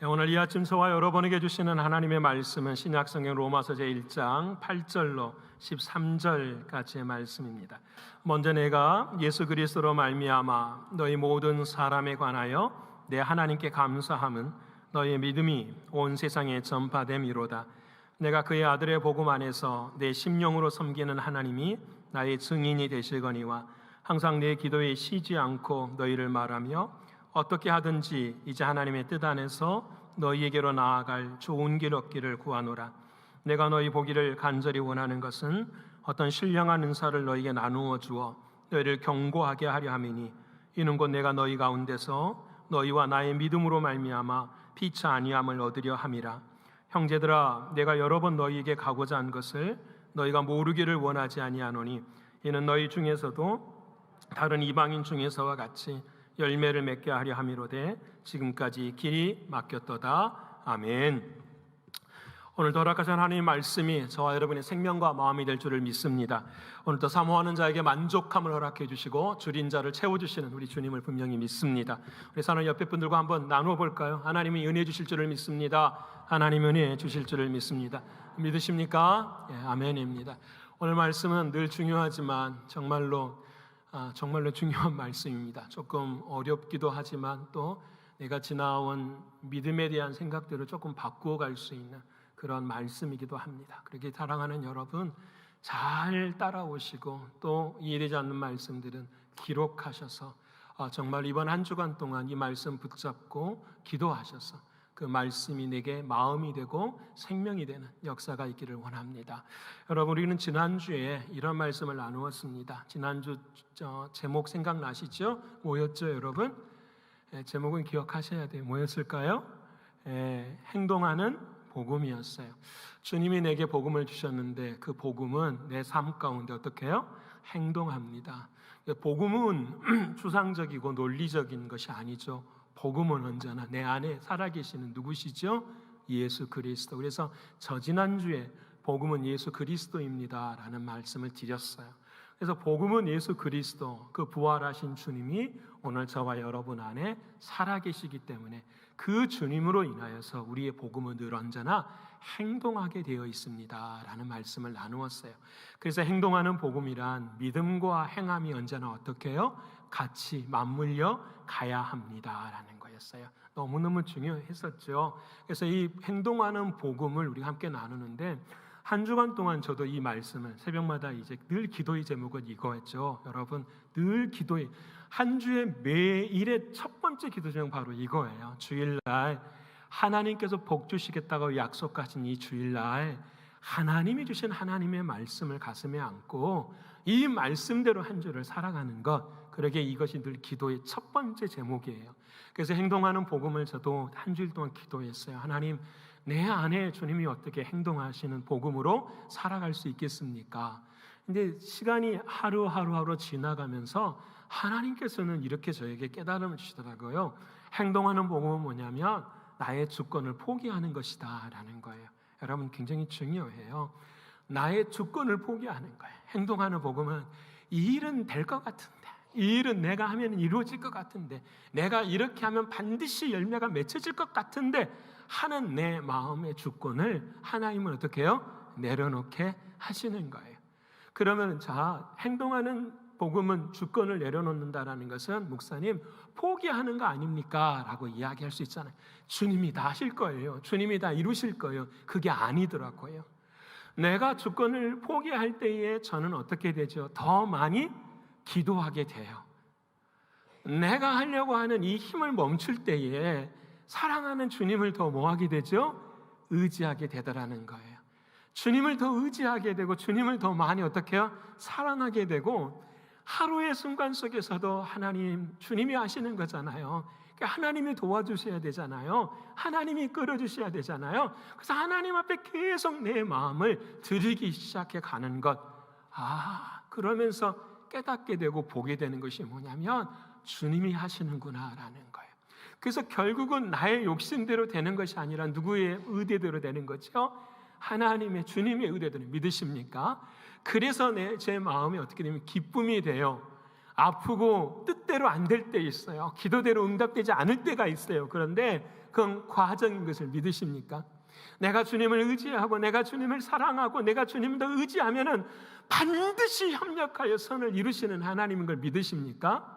오늘 이 아침 저와 여러분에게 주시는 하나님의 말씀은 신약성경 로마서 제1장 8절로 13절까지의 말씀입니다. 먼저 내가 예수 그리스도로 말미암아 너희 모든 사람에 관하여 내 하나님께 감사함은 너희 믿음이 온 세상에 전파됨이로다. 내가 그의 아들의 복음 안에서 내 심령으로 섬기는 하나님이 나의 증인이 되시거니와 항상 내 기도에 쉬지 않고 너희를 말하며 어떻게 하든지 이제 하나님의 뜻 안에서 너희에게로 나아갈 좋은 길 얻기를 구하노라. 내가 너희 보기를 간절히 원하는 것은 어떤 신령한 은사를 너희에게 나누어 주어 너희를 경고하게 하려 함이니 이는 곧 내가 너희 가운데서 너희와 나의 믿음으로 말미암아 피치 아니함을 얻으려 함이라. 형제들아, 내가 여러 번 너희에게 가고자 한 것을 너희가 모르기를 원하지 아니하노니 이는 너희 중에서도 다른 이방인 중에서와 같이 열매를 맺게 하려 함이로되 지금까지 길이 막혔도다. 아멘. 오늘도 허락하신 하나님의 말씀이 저와 여러분의 생명과 마음이 될 줄을 믿습니다. 오늘도 사모하는 자에게 만족함을 허락해 주시고 줄인 자를 채워주시는 우리 주님을 분명히 믿습니다. 우리 사는 옆에 분들과 한번 나누어 볼까요? 하나님이 은혜 주실 줄을 믿습니다. 하나님 은혜 주실 줄을 믿습니다. 믿으십니까? 예, 아멘입니다. 오늘 말씀은 늘 중요하지만 정말로 중요한 말씀입니다. 조금 어렵기도 하지만 또 내가 지나온 믿음에 대한 생각들을 조금 바꾸어 갈 수 있는 그런 말씀이기도 합니다. 그렇게 사랑하는 여러분 잘 따라오시고 또 이해되지 않는 말씀들은 기록하셔서 정말 이번 한 주간 동안 이 말씀 붙잡고 기도하셔서 그 말씀이 내게 마음이 되고 생명이 되는 역사가 있기를 원합니다. 여러분, 우리는 지난주에 이런 말씀을 나누었습니다. 지난주 제목 생각나시죠? 뭐였죠, 여러분? 제목은 기억하셔야 돼요. 뭐였을까요? 행동하는 복음이었어요. 주님이 내게 복음을 주셨는데 그 복음은 내 삶 가운데 어떻게 해요? 행동합니다. 복음은 추상적이고 논리적인 것이 아니죠. 복음은 언제나 내 안에 살아계시는 누구시죠? 예수 그리스도. 그래서 지난주에 복음은 예수 그리스도입니다 라는 말씀을 드렸어요. 그래서 복음은 예수 그리스도, 그 부활하신 주님이 오늘 저와 여러분 안에 살아계시기 때문에 그 주님으로 인하여서 우리의 복음은 늘 언제나 행동하게 되어 있습니다 라는 말씀을 나누었어요. 그래서 행동하는 복음이란 믿음과 행함이 언제나 어떻게 해요? 같이 맞물려 가야 합니다 라는 거였어요. 너무너무 중요했었죠. 그래서 이 행동하는 복음을 우리가 함께 나누는데 한 주간 동안 저도 이 말씀을 새벽마다 이제 늘 기도의 제목은 이거였죠. 여러분, 늘 기도의 한 주의 매일의 첫 번째 기도 제목 바로 이거예요. 주일날 하나님께서 복 주시겠다고 약속하신 이 주일날 하나님이 주신 하나님의 말씀을 가슴에 안고 이 말씀대로 한 주를 살아가는 것, 그러게 이것이 늘 기도의 첫 번째 제목이에요. 그래서 행동하는 복음을 저도 한 주일 동안 기도했어요. 하나님, 내 안에 주님이 어떻게 행동하시는 복음으로 살아갈 수 있겠습니까? 근데 시간이 하루 지나가면서 하나님께서는 이렇게 저에게 깨달음을 주시더라고요. 행동하는 복음은 뭐냐면 나의 주권을 포기하는 것이다 라는 거예요. 여러분, 굉장히 중요해요. 나의 주권을 포기하는 거예요. 행동하는 복음은 이 일은 될 것 같은데, 이 일은 내가 하면 이루어질 것 같은데, 내가 이렇게 하면 반드시 열매가 맺혀질 것 같은데 하는 내 마음의 주권을 하나님은 어떻게 해요? 내려놓게 하시는 거예요. 그러면 행동하는 복음은 주권을 내려놓는다라는 것은 목사님 포기하는 거 아닙니까? 라고 이야기할 수 있잖아요. 주님이 다 하실 거예요. 주님이 다 이루실 거예요. 그게 아니더라고요. 내가 주권을 포기할 때에 저는 어떻게 되죠? 더 많이 기도하게 돼요. 내가 하려고 하는 이 힘을 멈출 때에 사랑하는 주님을 더 뭐하게 되죠? 의지하게 되더라는 거예요. 주님을 더 의지하게 되고 주님을 더 많이 어떻게 해요? 사랑하게 되고 하루의 순간 속에서도 하나님, 주님이 하시는 거잖아요. 그러니까 하나님이 도와주셔야 되잖아요. 하나님이 끌어주셔야 되잖아요. 그래서 하나님 앞에 계속 내 마음을 드리기 시작해 가는 것. 그러면서 깨닫게 되고 보게 되는 것이 뭐냐면 주님이 하시는구나라는 거예요. 그래서 결국은 나의 욕심대로 되는 것이 아니라 누구의 의대대로 되는 거죠? 하나님의, 주님의 의대대로. 믿으십니까? 그래서 제 마음이 어떻게 되면 기쁨이 돼요. 아프고 뜻대로 안 될 때 있어요. 기도대로 응답되지 않을 때가 있어요. 그런데 그건 과정인 것을 믿으십니까? 내가 주님을 의지하고 내가 주님을 사랑하고 내가 주님을 더 의지하면은 반드시 협력하여 선을 이루시는 하나님인 걸 믿으십니까?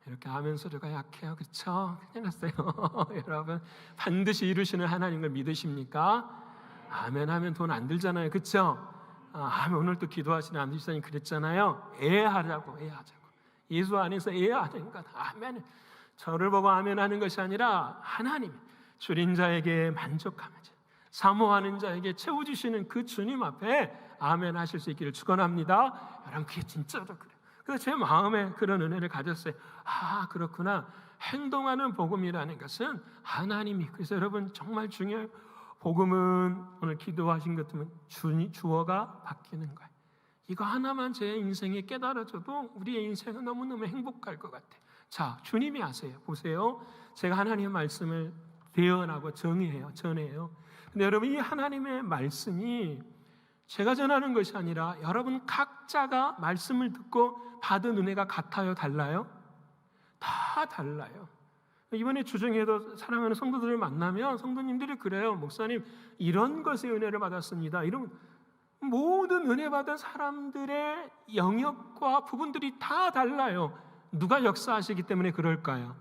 이렇게 아멘 소리가 약해요. 그렇죠? 큰일 났어요. 여러분, 반드시 이루시는 하나님인 걸 믿으십니까? 아멘 하면 돈 안 들잖아요. 그렇죠? 아멘, 오늘 또 기도하시는 안주사님 그랬잖아요. 애하자고. 예수 안에서 애하는 것. 아멘. 저를 보고 아멘 하는 것이 아니라 하나님, 줄인 자에게 만족하면서 사모하는 자에게 채워주시는 그 주님 앞에 아멘 하실 수 있기를 축원합니다. 여러분, 그게 진짜로 그래요. 그래서 제 마음에 그런 은혜를 가졌어요. 그렇구나. 행동하는 복음이라는 것은 하나님이, 그래서 여러분 정말 중요해요. 복음은 오늘 기도하신 것처럼 주어가 바뀌는 거예요. 이거 하나만 제 인생에 깨달아져도 우리의 인생은 너무너무 행복할 것 같아요. 자, 주님이 아세요. 보세요. 제가 하나님의 말씀을 대언하고 전해요. 근데 여러분, 이 하나님의 말씀이 제가 전하는 것이 아니라 여러분 각자가 말씀을 듣고 받은 은혜가 같아요? 달라요? 다 달라요. 이번에 주중에도 사랑하는 성도들을 만나면 성도님들이 그래요. 목사님, 이런 것의 은혜를 받았습니다. 이런 모든 은혜 받은 사람들의 영역과 부분들이 다 달라요. 누가 역사하시기 때문에 그럴까요?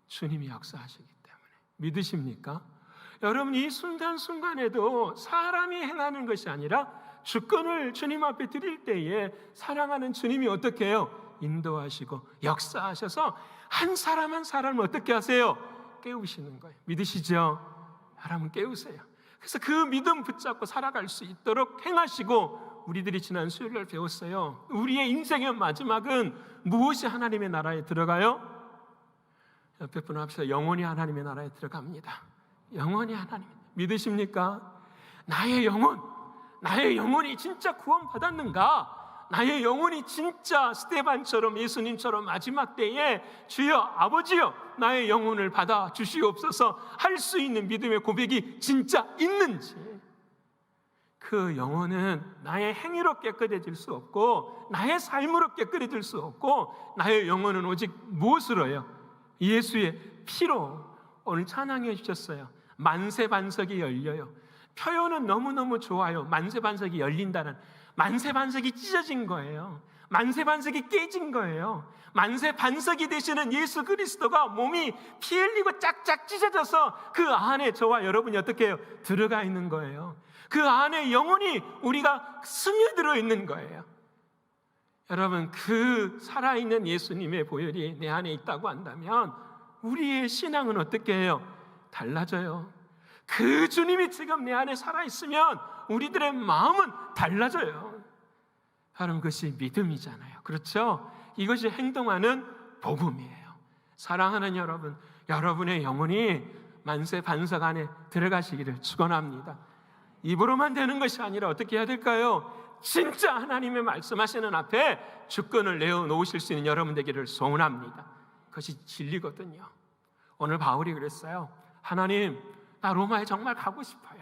주님이 역사하시기 때문에. 믿으십니까? 여러분, 이 순간순간에도 사람이 행하는 것이 아니라 주권을 주님 앞에 드릴 때에 사랑하는 주님이 어떻게 해요? 인도하시고 역사하셔서 한 사람 한 사람을 어떻게 하세요? 깨우시는 거예요. 믿으시죠? 여러분, 깨우세요. 그래서 그 믿음 붙잡고 살아갈 수 있도록 행하시고, 우리들이 지난 수요일날 배웠어요. 우리의 인생의 마지막은 무엇이 하나님의 나라에 들어가요? 옆에 분 합시다. 영원히 하나님의 나라에 들어갑니다. 영원히 하나님. 믿으십니까? 나의 영혼이 진짜 구원받았는가? 나의 영혼이 진짜 스데반처럼, 예수님처럼 마지막 때에 주여, 아버지여, 나의 영혼을 받아 주시옵소서 할 수 있는 믿음의 고백이 진짜 있는지. 그 영혼은 나의 행위로 깨끗해질 수 없고 나의 삶으로 깨끗해질 수 없고, 나의 영혼은 오직 무엇으로요? 예수의 피로. 오늘 찬양해 주셨어요. 만세반석이 열려요. 표현은 너무너무 좋아요. 만세반석이 열린다는, 만세반석이 찢어진 거예요. 만세반석이 깨진 거예요. 만세반석이 되시는 예수 그리스도가 몸이 피 흘리고 짝짝 찢어져서 그 안에 저와 여러분이 어떻게 해요? 들어가 있는 거예요. 그 안에 영혼이 우리가 스며들어 있는 거예요. 여러분, 그 살아있는 예수님의 보혈이 내 안에 있다고 한다면 우리의 신앙은 어떻게 해요? 달라져요. 그 주님이 지금 내 안에 살아있으면 우리들의 마음은 달라져요. 여러분, 그것이 믿음이잖아요. 그렇죠? 이것이 행동하는 복음이에요. 사랑하는 여러분, 여러분의 영혼이 만세반석 안에 들어가시기를 축원합니다. 입으로만 되는 것이 아니라 어떻게 해야 될까요? 진짜 하나님의 말씀하시는 앞에 주권을 내어놓으실 수 있는 여러분 되기를 소원합니다. 그것이 진리거든요. 오늘 바울이 그랬어요. 하나님, 나 로마에 정말 가고 싶어요.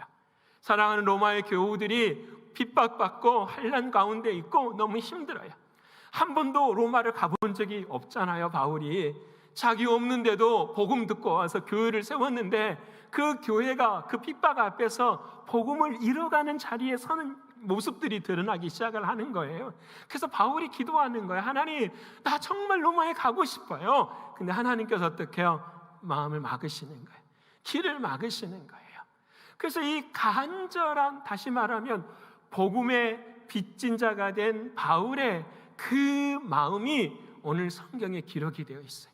사랑하는 로마의 교우들이 핍박받고 환난 가운데 있고 너무 힘들어요. 한 번도 로마를 가본 적이 없잖아요. 바울이 자기 없는데도 복음 듣고 와서 교회를 세웠는데, 그 교회가 그 핍박 앞에서 복음을 잃어가는 자리에 서는 모습들이 드러나기 시작을 하는 거예요. 그래서 바울이 기도하는 거예요. 하나님, 나 정말 로마에 가고 싶어요. 근데 하나님께서 어떻게 해요? 마음을 막으시는 거예요. 길을 막으시는 거예요. 그래서 이 간절한, 다시 말하면 복음의 빚진 자가 된 바울의 그 마음이 오늘 성경에 기록이 되어 있어요.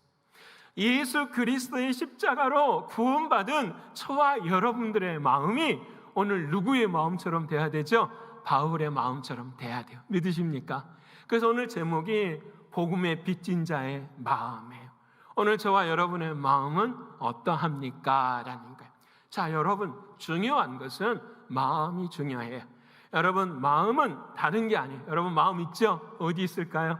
예수 그리스도의 십자가로 구원받은 저와 여러분들의 마음이 오늘 누구의 마음처럼 돼야 되죠? 바울의 마음처럼 돼야 돼요. 믿으십니까? 그래서 오늘 제목이 복음의 빚진 자의 마음이에요. 오늘 저와 여러분의 마음은 어떠합니까? 라는 거예요. 자, 여러분, 중요한 것은 마음이 중요해요. 여러분, 마음은 다른 게 아니에요. 여러분, 마음 있죠? 어디 있을까요?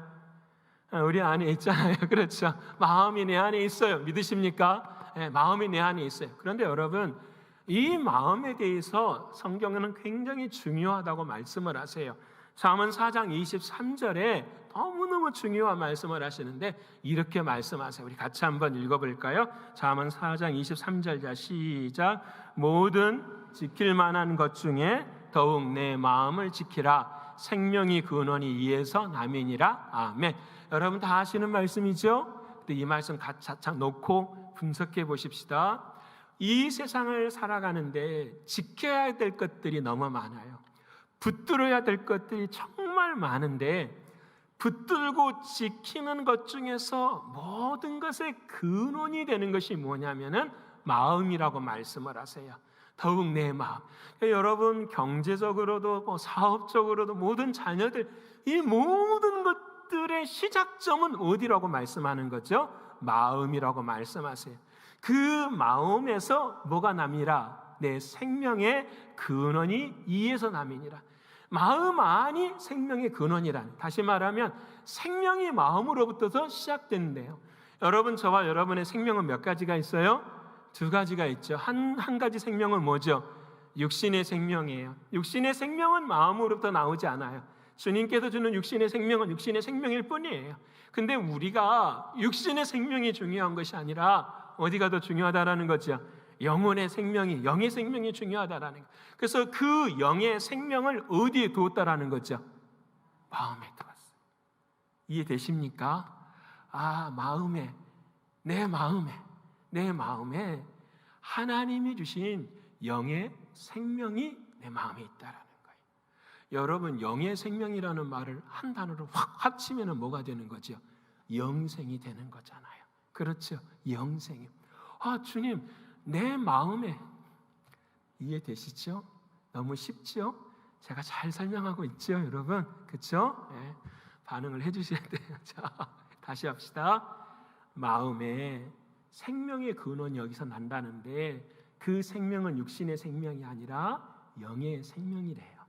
우리 안에 있잖아요. 그렇죠? 마음이 내 안에 있어요. 믿으십니까? 네, 마음이 내 안에 있어요. 그런데 여러분, 이 마음에 대해서 성경에는 굉장히 중요하다고 말씀을 하세요. 잠언 4장 23절에 너무너무 중요한 말씀을 하시는데 이렇게 말씀하세요. 우리 같이 한번 읽어볼까요? 잠언 4장 23절, 자 시작. 모든 지킬 만한 것 중에 더욱 내 마음을 지키라. 생명이 근원이 이에서 남이니라. 아멘. 여러분 다 아시는 말씀이죠? 근데 이 말씀 같이 놓고 분석해 보십시다. 이 세상을 살아가는데 지켜야 될 것들이 너무 많아요. 붙들어야 될 것들이 정말 많은데 붙들고 지키는 것 중에서 모든 것의 근원이 되는 것이 뭐냐면은 마음이라고 말씀을 하세요. 더욱 내 마음. 그러니까 여러분 경제적으로도 뭐 사업적으로도 모든 자녀들 이 모든 것들의 시작점은 어디라고 말씀하는 거죠? 마음이라고 말씀하세요. 그 마음에서 뭐가 남이라? 내 생명의 근원이 이에서 남이니라. 마음 안이 생명의 근원이라. 다시 말하면 생명이 마음으로부터서 시작된대요. 여러분, 저와 여러분의 생명은 몇 가지가 있어요? 두 가지가 있죠. 한 가지 생명은 뭐죠? 육신의 생명이에요. 육신의 생명은 마음으로부터 나오지 않아요. 주님께서 주는 육신의 생명은 육신의 생명일 뿐이에요. 근데 우리가 육신의 생명이 중요한 것이 아니라 어디가 더 중요하다라는 거죠? 영의 생명이 중요하다라는 거. 그래서 그 영의 생명을 어디에 두었다라는 거죠? 마음에 두었어요. 이해되십니까? 내 마음에 하나님이 주신 영의 생명이 내 마음에 있다라는 거예요. 여러분, 영의 생명이라는 말을 한 단어로 확 합치면 뭐가 되는 거죠? 영생이 되는 거잖아요. 그렇죠? 영생이. 주님, 내 마음에 이해되시죠? 너무 쉽죠? 제가 잘 설명하고 있죠, 여러분? 그렇죠? 네. 반응을 해주셔야 돼요. 자, 다시 합시다. 마음에 생명의 근원이 여기서 난다는데 그 생명은 육신의 생명이 아니라 영의 생명이래요.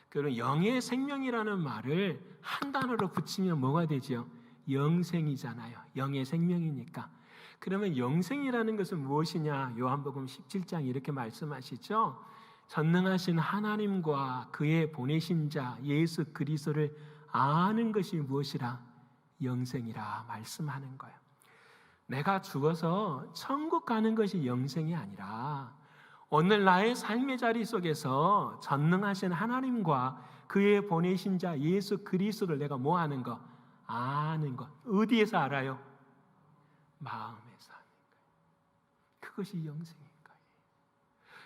그럼 영의 생명이라는 말을 한 단어로 붙이면 뭐가 되죠? 영생이잖아요. 영의 생명이니까. 그러면 영생이라는 것은 무엇이냐? 요한복음 17장 이렇게 말씀하시죠. 전능하신 하나님과 그의 보내신 자 예수 그리스도를 아는 것이 무엇이라? 영생이라 말씀하는 거예요. 내가 죽어서 천국 가는 것이 영생이 아니라 오늘 나의 삶의 자리 속에서 전능하신 하나님과 그의 보내신 자 예수 그리스도를 내가 뭐 하는 거? 아는 것. 어디에서 알아요? 마음에서 하는 거예요. 그것이 영생인 거예요.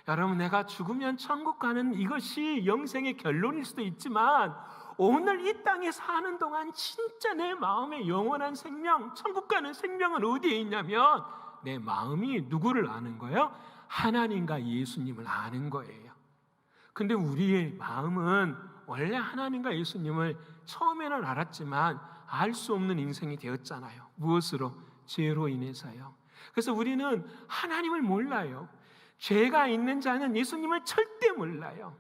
여러분, 내가 죽으면 천국 가는 이것이 영생의 결론일 수도 있지만 오늘 이 땅에 사는 동안 진짜 내 마음의 영원한 생명, 천국 가는 생명은 어디에 있냐면 내 마음이 누구를 아는 거예요? 하나님과 예수님을 아는 거예요. 근데 우리의 마음은 원래 하나님과 예수님을 처음에는 알았지만 알 수 없는 인생이 되었잖아요. 무엇으로? 죄로 인해서요. 그래서 우리는 하나님을 몰라요. 죄가 있는 자는 예수님을 절대 몰라요.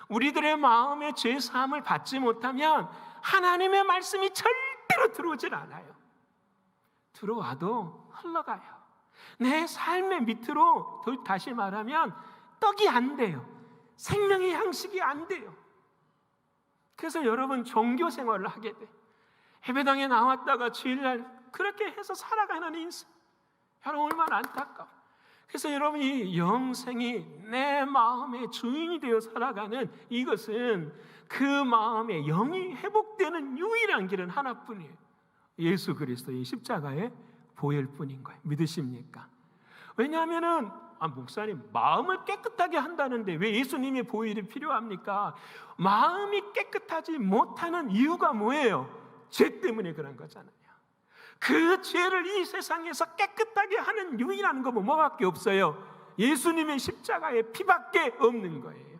우리들의 마음에 죄 사함을 받지 못하면 하나님의 말씀이 절대로 들어오질 않아요. 들어와도 흘러가요. 내 삶의 밑으로 다시 말하면 떡이 안 돼요. 생명의 양식이 안 돼요. 그래서 여러분 종교 생활을 하게 돼. 예배당에 나왔다가 주일날 그렇게 해서 살아가는 인생. 여러분 얼마나 안타까워. 그래서 여러분 이 영생이 내 마음의 주인이 되어 살아가는 이것은 그 마음의 영이 회복되는 유일한 길은 하나뿐이에요. 예수 그리스도의 십자가의 보혈 뿐인 거예요. 믿으십니까? 왜냐하면은 목사님 마음을 깨끗하게 한다는데 왜 예수님의 보혈이 필요합니까? 마음이 깨끗하지 못하는 이유가 뭐예요? 죄 때문에 그런 거잖아요. 그 죄를 이 세상에서 깨끗하게 하는 유일한 것은 뭐밖에 없어요? 예수님의 십자가의 피밖에 없는 거예요.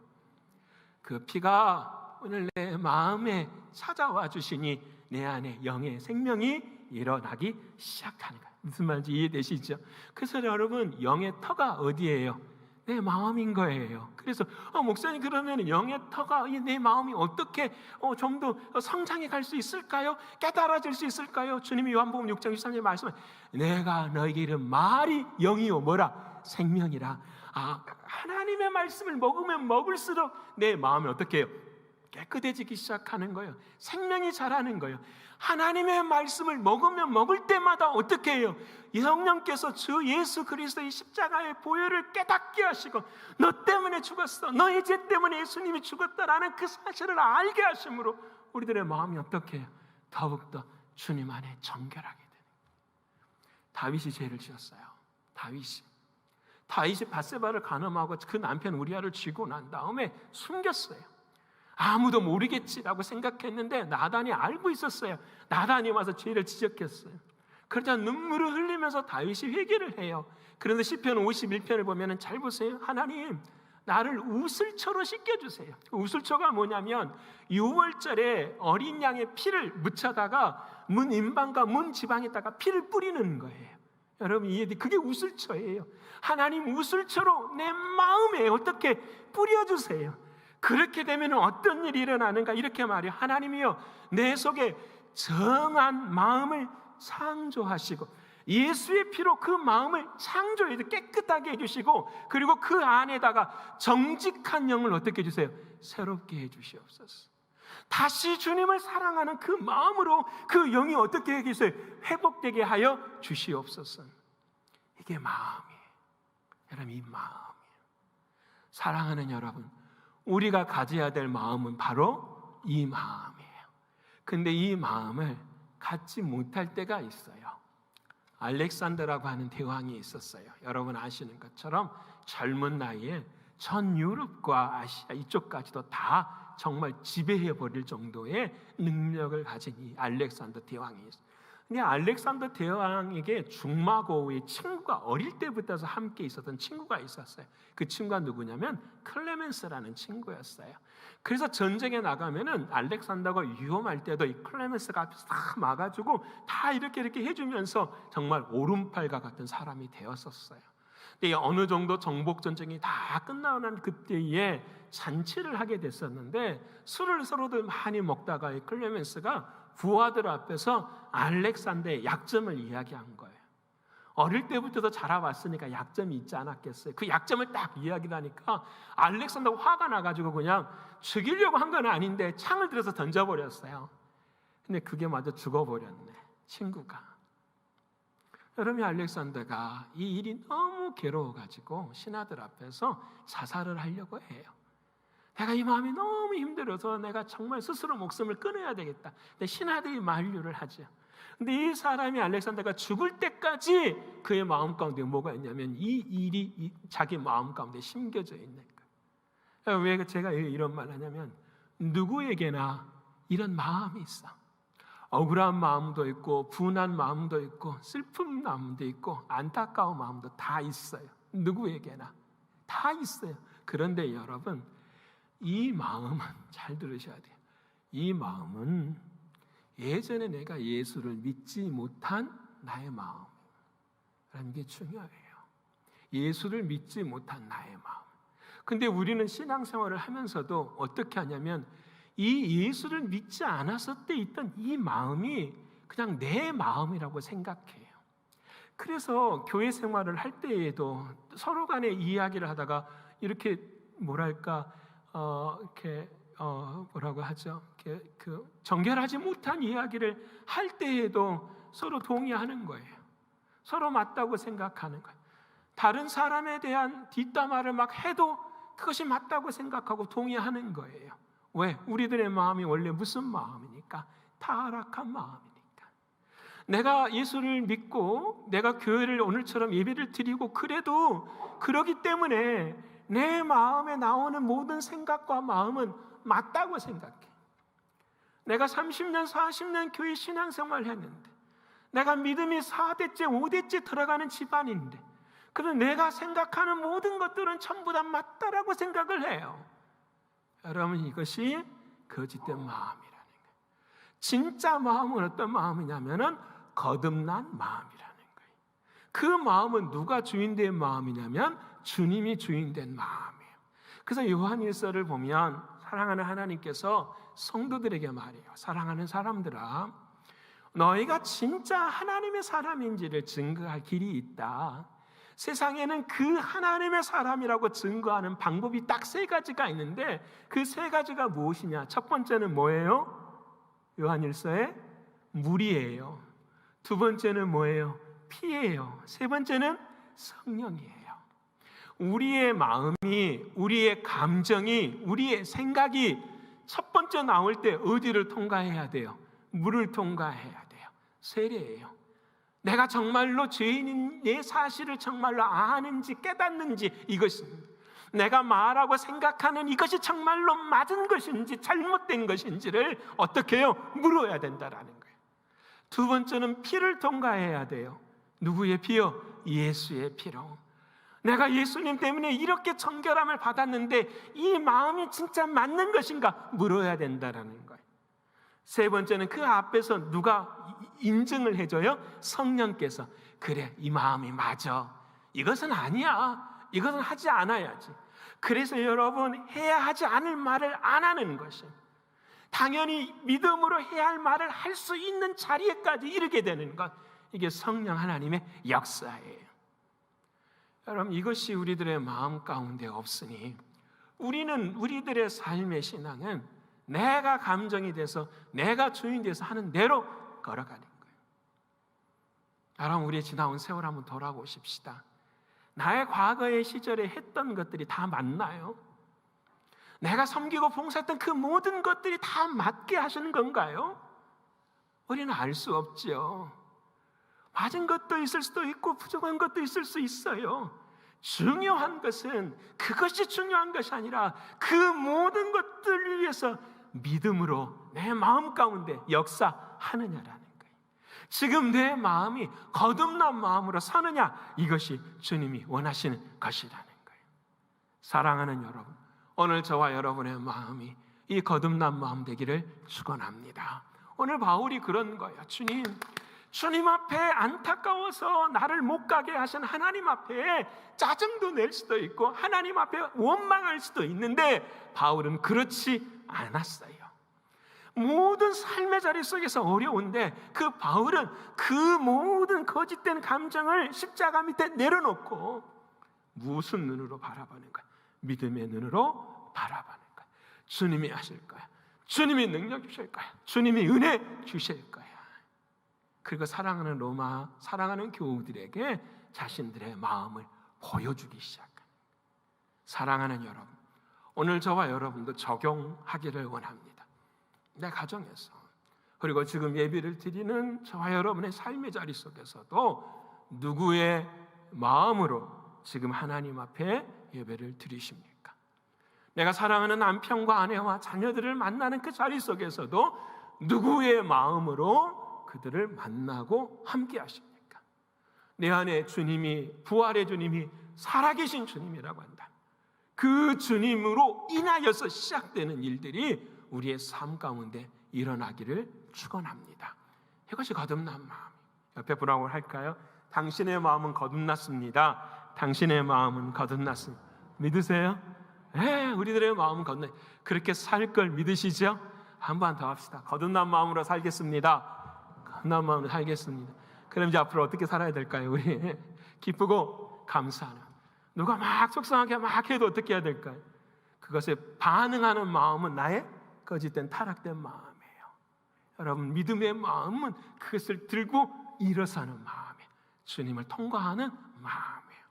그 피가 오늘 내 마음에 찾아와 주시니 내 안에 영의 생명이 일어나기 시작하는 거예요. 무슨 말인지 이해되시죠? 그래서 여러분 영의 터가 어디예요? 내 마음인 거예요. 그래서 목사님 그러면 영의 터가 내 마음이 어떻게 좀 더 성장해 갈 수 있을까요? 깨달아질 수 있을까요? 주님이 요한복음 6장 13절에 말씀하신 내가 너에게 이른 말이 영이요 뭐라? 생명이라. 하나님의 말씀을 먹으면 먹을수록 내 마음이 어떻게 해요? 깨끗해지기 시작하는 거예요. 생명이 자라는 거예요. 하나님의 말씀을 먹으면 먹을 때마다 어떻게 해요? 성령께서 주 예수 그리스도의 십자가의 보혈을 깨닫게 하시고 너 때문에 죽었어, 너의 죄 때문에 예수님이 죽었다라는 그 사실을 알게 하심으로 우리들의 마음이 어떻게 해요? 더욱더 주님 안에 정결하게 되는 거예요. 다윗이 죄를 지었어요. 다윗이 밧세바를 간음하고 그 남편 우리아를 쥐고 난 다음에 숨겼어요. 아무도 모르겠지라고 생각했는데 나단이 알고 있었어요. 나단이 와서 죄를 지적했어요. 그러자 눈물을 흘리면서 다윗이 회개를 해요. 그런데 시편 51편을 보면 잘 보세요. 하나님, 나를 우슬초로 씻겨주세요. 우슬초가 뭐냐면 6월절에 어린 양의 피를 묻혀다가 문 인방과 문 지방에다가 피를 뿌리는 거예요. 여러분 이해돼? 그게 우슬초예요. 하나님 우슬초로 내 마음에 어떻게 뿌려주세요. 그렇게 되면 어떤 일이 일어나는가? 이렇게 말해요. 하나님이여, 내 속에 정한 마음을 창조하시고 예수의 피로 그 마음을 창조해 깨끗하게 해주시고 그리고 그 안에다가 정직한 영을 어떻게 해주세요? 새롭게 해주시옵소서. 다시 주님을 사랑하는 그 마음으로 그 영이 어떻게 해주세요? 회복되게 하여 주시옵소서. 이게 마음이에요. 여러분, 이 마음이에요. 사랑하는 여러분, 우리가 가져야 될 마음은 바로 이 마음이에요. 근데 이 마음을 갖지 못할 때가 있어요. 알렉산더라고 하는 대왕이 있었어요. 여러분 아시는 것처럼 젊은 나이에 전 유럽과 아시아 이쪽까지도 다 정말 지배해버릴 정도의 능력을 가진 이 알렉산더 대왕이 있어요. 근데 알렉산더 대왕에게 중마고우의 친구가 어릴 때부터 함께 있었던 친구가 있었어요. 그 친구가 누구냐면 클레멘스라는 친구였어요. 그래서 전쟁에 나가면은 알렉산더가 위험할 때도 이 클레멘스가 앞에서 다 막아주고 다 이렇게 해주면서 정말 오른팔과 같은 사람이 되었었어요. 근데 어느 정도 정복 전쟁이 다 끝나는 그때에 잔치를 하게 됐었는데 술을 서로들 많이 먹다가 이 클레멘스가 부하들 앞에서 알렉산더의 약점을 이야기한 거예요. 어릴 때부터 자라왔으니까 약점이 있지 않았겠어요. 그 약점을 딱 이야기를 하니까 알렉산더가 화가 나가지고 그냥 죽이려고 한 건 아닌데 창을 들어서 던져버렸어요. 근데 그게 마저 죽어버렸네, 친구가. 여러분, 알렉산더가 이 일이 너무 괴로워가지고 신하들 앞에서 자살을 하려고 해요. 내가 이 마음이 너무 힘들어서 내가 정말 스스로 목숨을 끊어야 되겠다. 근데 신하들이 만류를 하죠. 근데 이 사람이 알렉산더가 죽을 때까지 그의 마음 가운데 뭐가 있냐면 이 일이 자기 마음 가운데 심겨져 있는 거예요. 왜 제가 이런 말을 하냐면 누구에게나 이런 마음이 있어. 억울한 마음도 있고 분한 마음도 있고 슬픈 마음도 있고 안타까운 마음도 다 있어요. 누구에게나 다 있어요. 그런데 여러분, 이 마음은 잘 들으셔야 돼요. 이 마음은 예전에 내가 예수를 믿지 못한 나의 마음이라는 게 중요해요. 예수를 믿지 못한 나의 마음. 근데 우리는 신앙생활을 하면서도 어떻게 하냐면 이 예수를 믿지 않았을 때 있던 이 마음이 그냥 내 마음이라고 생각해요. 그래서 교회 생활을 할 때에도 서로 간에 이야기를 하다가 이렇게 뭐랄까 뭐라고 하죠? 정결하지 못한 이야기를 할 때에도 서로 동의하는 거예요. 서로 맞다고 생각하는 거예요. 다른 사람에 대한 뒷담화를 막 해도 그것이 맞다고 생각하고 동의하는 거예요. 왜? 우리들의 마음이 원래 무슨 마음이니까? 타락한 마음이니까. 내가 예수를 믿고 내가 교회를 오늘처럼 예배를 드리고 그래도 그러기 때문에 내 마음에 나오는 모든 생각과 마음은 맞다고 생각해. 내가 30년, 40년 교회 신앙생활을 했는데 내가 믿음이 4대째, 5대째 들어가는 집안인데 그래서 내가 생각하는 모든 것들은 전부 다 맞다라고 생각을 해요. 여러분, 이것이 거짓된 마음이라는 거예요. 진짜 마음은 어떤 마음이냐면은 거듭난 마음이라는 거예요. 그 마음은 누가 주인된 마음이냐면 주님이 주인된 마음이에요. 그래서 요한일서를 보면 사랑하는 하나님께서 성도들에게 말해요. 사랑하는 사람들아, 너희가 진짜 하나님의 사람인지를 증거할 길이 있다. 세상에는 그 하나님의 사람이라고 증거하는 방법이 딱 세 가지가 있는데 그 세 가지가 무엇이냐? 첫 번째는 뭐예요? 요한일서의 물이에요. 두 번째는 뭐예요? 피예요. 세 번째는 성령이에요. 우리의 마음이, 우리의 감정이, 우리의 생각이 첫 번째 나올 때 어디를 통과해야 돼요? 물을 통과해야 돼요. 세례예요. 내가 정말로 죄인인 내 사실을 정말로 아는지 깨닫는지, 이것입니다. 내가 말하고 생각하는 이것이 정말로 맞은 것인지 잘못된 것인지를 어떻게 해요? 물어야 된다라는 거예요. 두 번째는 피를 통과해야 돼요. 누구의 피요? 예수의 피로. 내가 예수님 때문에 이렇게 정결함을 받았는데 이 마음이 진짜 맞는 것인가? 물어야 된다라는 거예요. 세 번째는 그 앞에서 누가 인증을 해줘요? 성령께서. 그래, 이 마음이 맞아. 이것은 아니야. 이것은 하지 않아야지. 그래서 여러분, 해야 하지 않을 말을 안 하는 것이, 당연히 믿음으로 해야 할 말을 할 수 있는 자리에까지 이르게 되는 것, 이게 성령 하나님의 역사예요. 여러분, 이것이 우리들의 마음 가운데 없으니 우리들의 삶의 신앙은 내가 감정이 돼서, 내가 주인이 돼서 하는 대로 걸어가는 거예요. 여러분, 우리의 지나온 세월 한번 돌아보십시다. 나의 과거의 시절에 했던 것들이 다 맞나요? 내가 섬기고 봉사했던 그 모든 것들이 다 맞게 하시는 건가요? 우리는 알 수 없죠. 맞은 것도 있을 수도 있고 부족한 것도 있을 수 있어요. 중요한 것은 그것이 중요한 것이 아니라 그 모든 것들을 위해서 믿음으로 내 마음 가운데 역사하느냐라는 거예요. 지금 내 마음이 거듭난 마음으로 사느냐, 이것이 주님이 원하시는 것이라는 거예요. 사랑하는 여러분, 오늘 저와 여러분의 마음이 이 거듭난 마음 되기를 축원합니다. 오늘 바울이 그런 거예요. 주님 앞에 안타까워서 나를 못 가게 하신 하나님 앞에 짜증도 낼 수도 있고 하나님 앞에 원망할 수도 있는데 바울은 그렇지 않았어요. 모든 삶의 자리 속에서 어려운데 그 바울은 그 모든 거짓된 감정을 십자가 밑에 내려놓고 무슨 눈으로 바라보는 거야? 믿음의 눈으로 바라보는 거야. 주님이 하실 거야. 주님이 능력 주실 거야. 주님이 은혜 주실 거야. 그리고 사랑하는 교우들에게 자신들의 마음을 보여주기 시작합니다. 사랑하는 여러분, 오늘 저와 여러분도 적용하기를 원합니다. 내 가정에서, 그리고 지금 예배를 드리는 저와 여러분의 삶의 자리 속에서도 누구의 마음으로 지금 하나님 앞에 예배를 드리십니까? 내가 사랑하는 남편과 아내와 자녀들을 만나는 그 자리 속에서도 누구의 마음으로 그들을 만나고 함께 하십니까? 내 안에 주님이, 부활의 주님이 살아계신 주님이라고 한다. 그 주님으로 인하여서 시작되는 일들이 우리의 삶 가운데 일어나기를 축원합니다. 이것이 거듭난 마음. 옆에 분하고 할까요? 당신의 마음은 거듭났습니다. 당신의 마음은 거듭났습니다. 믿으세요? 네, 우리들의 마음은 거듭나. 그렇게 살 걸 믿으시죠? 한 번 더 합시다. 거듭난 마음으로 살겠습니다. 거듭난 마음으로 살겠습니다. 그럼 이제 앞으로 어떻게 살아야 될까요? 우리 기쁘고 감사하는, 누가 막 속상하게 막 해도 어떻게 해야 될까요? 그것에 반응하는 마음은 나의 거짓된 타락된 마음이에요. 여러분, 믿음의 마음은 그것을 들고 일어서는 마음이에요. 주님을 통과하는 마음이에요.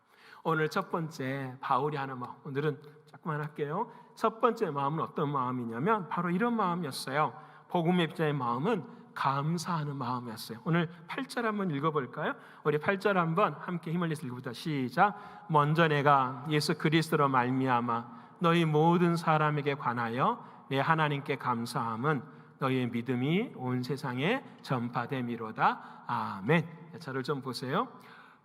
오늘 첫 번째 바울이 하는 마음, 오늘은 조금만 할게요. 첫 번째 마음은 어떤 마음이냐면 바로 이런 마음이었어요. 복음의 자의 마음은 감사하는 마음이었어요. 오늘 8절 한번 읽어볼까요? 우리 8절 한번 함께 힘을 내서 읽어보자. 시작. 먼저 내가 예수 그리스도로 말미암아 너희 모든 사람에게 관하여 내 하나님께 감사함은 너희의 믿음이 온 세상에 전파됨이로다. 아멘. 저를 좀 보세요.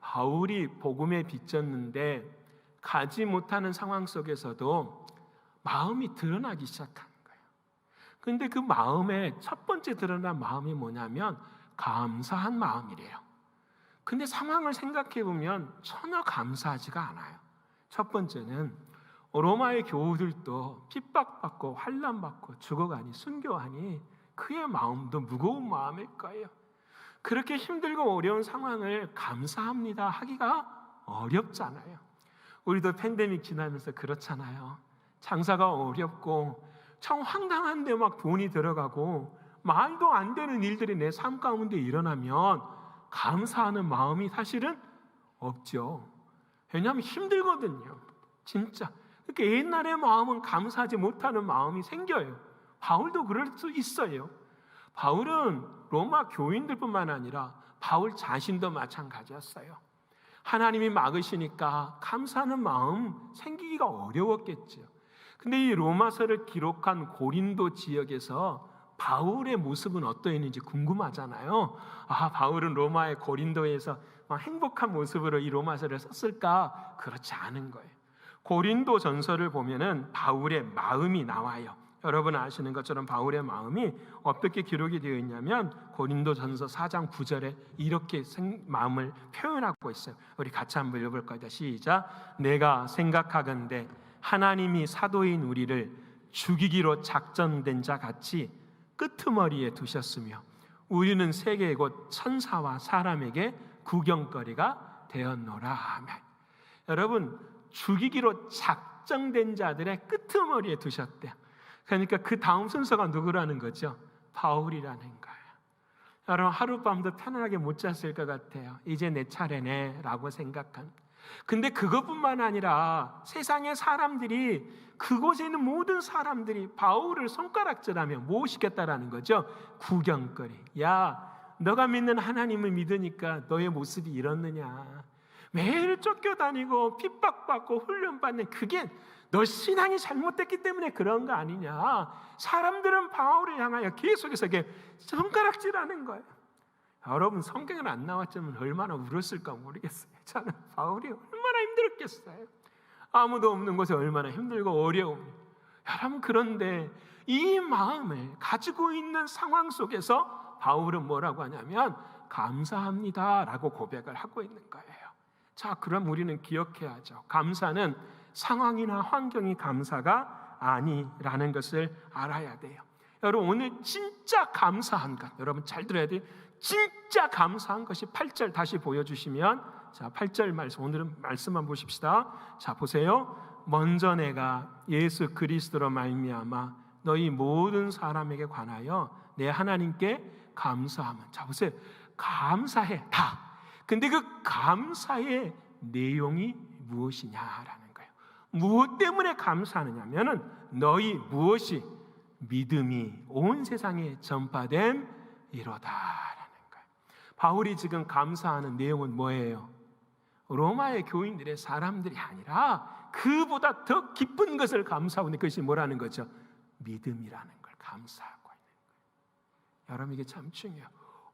바울이 복음에 비쳤는데 가지 못하는 상황 속에서도 마음이 드러나기 시작한 거예요. 그런데 그 마음의 첫 번째 드러난 마음이 뭐냐면 감사한 마음이래요. 근데 상황을 생각해 보면 전혀 감사하지가 않아요. 첫 번째는 로마의 교우들도 핍박받고 환난받고 죽어가니 순교하니 그의 마음도 무거운 마음일 거예요. 그렇게 힘들고 어려운 상황을 감사합니다 하기가 어렵잖아요. 우리도 팬데믹 지나면서 그렇잖아요. 장사가 어렵고 참 황당한데 막 돈이 들어가고 말도 안 되는 일들이 내 삶 가운데 일어나면 감사하는 마음이 사실은 없죠. 왜냐하면 힘들거든요. 진짜. 그러니까 옛날의 마음은 감사하지 못하는 마음이 생겨요. 바울도 그럴 수 있어요. 바울은 로마 교인들뿐만 아니라 바울 자신도 마찬가지였어요. 하나님이 막으시니까 감사하는 마음 생기기가 어려웠겠죠. 근데 이 로마서를 기록한 고린도 지역에서 바울의 모습은 어떠했는지 궁금하잖아요. 바울은 로마의 고린도에서 행복한 모습으로 이 로마서를 썼을까? 그렇지 않은 거예요. 고린도 전서를 보면은 바울의 마음이 나와요. 여러분 아시는 것처럼 바울의 마음이 어떻게 기록이 되어 있냐면 고린도 전서 4장 9절에 이렇게 마음을 표현하고 있어요. 우리 같이 한번 읽어볼 거죠. 시작. 내가 생각하건대 하나님이 사도인 우리를 죽이기로 작정된 자 같이 끄트머리에 두셨으며 우리는 세계 곧 천사와 사람에게 구경거리가 되었노라. 여러분, 죽이기로 작정된 자들의 끄트머리에 두셨대요. 그러니까 그 다음 순서가 누구라는 거죠? 바울이라는 거예요. 여러분, 하룻밤도 편안하게 못 잤을 것 같아요. 이제 내 차례네 라고 생각한. 근데 그것뿐만 아니라 세상의 사람들이, 그곳에 있는 모든 사람들이 바울을 손가락질하며 뭐 시켰다라는 거죠? 구경거리. 야, 너가 믿는 하나님을 믿으니까 너의 모습이 이렇느냐. 매일 쫓겨다니고 핍박받고 훈련받는 그게 너 신앙이 잘못됐기 때문에 그런 거 아니냐. 사람들은 바울을 향하여 계속해서 손가락질하는 거예요. 여러분, 성경은 안 나왔지만 얼마나 울었을까 모르겠어요. 저는 바울이 얼마나 힘들었겠어요. 아무도 없는 곳에 얼마나 힘들고 어려움. 여러분, 그런데 이 마음을 가지고 있는 상황 속에서 바울은 뭐라고 하냐면 감사합니다 라고 고백을 하고 있는 거예요. 자, 그럼 우리는 기억해야죠. 감사는 상황이나 환경이 감사가 아니라는 것을 알아야 돼요. 여러분, 오늘 진짜 감사한 것, 여러분 잘 들어야 돼요. 진짜 감사한 것이 8절 다시 보여주시면, 자, 8절 말씀, 오늘은 말씀만 보십시다. 자, 보세요. 먼저 내가 예수 그리스도로 말미암아 너희 모든 사람에게 관하여 내 하나님께 감사하면. 자, 보세요. 감사해 다. 근데 그 감사의 내용이 무엇이냐라는 거예요. 무엇 때문에 감사하느냐면은 너희 무엇이 믿음이 온 세상에 전파됨 이로다라는 거예요. 바울이 지금 감사하는 내용은 뭐예요? 로마의 교인들의 사람들이 아니라 그보다 더 깊은 것을 감사하고 있는 것이 뭐라는 거죠? 믿음이라는 걸 감사하고 있는 거예요. 여러분, 이게 참 중요해요.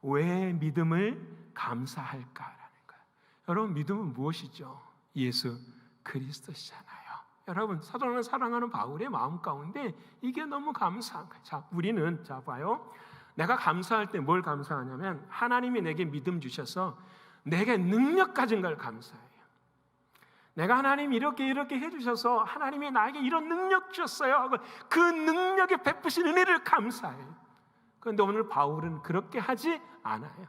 왜 믿음을 감사할까라는 거예요. 여러분, 믿음은 무엇이죠? 예수 그리스도시잖아요. 여러분, 사도를 사랑하는 바울의 마음 가운데 이게 너무 감사한 거예요. 자, 우리는, 자, 봐요. 내가 감사할 때 뭘 감사하냐면 하나님이 내게 믿음 주셔서 내게 능력 가진 걸 감사해요. 내가 하나님 이렇게 해주셔서 하나님이 나에게 이런 능력 주셨어요 하고 그 능력에 베푸신 은혜를 감사해요. 그런데 오늘 바울은 그렇게 하지 않아요.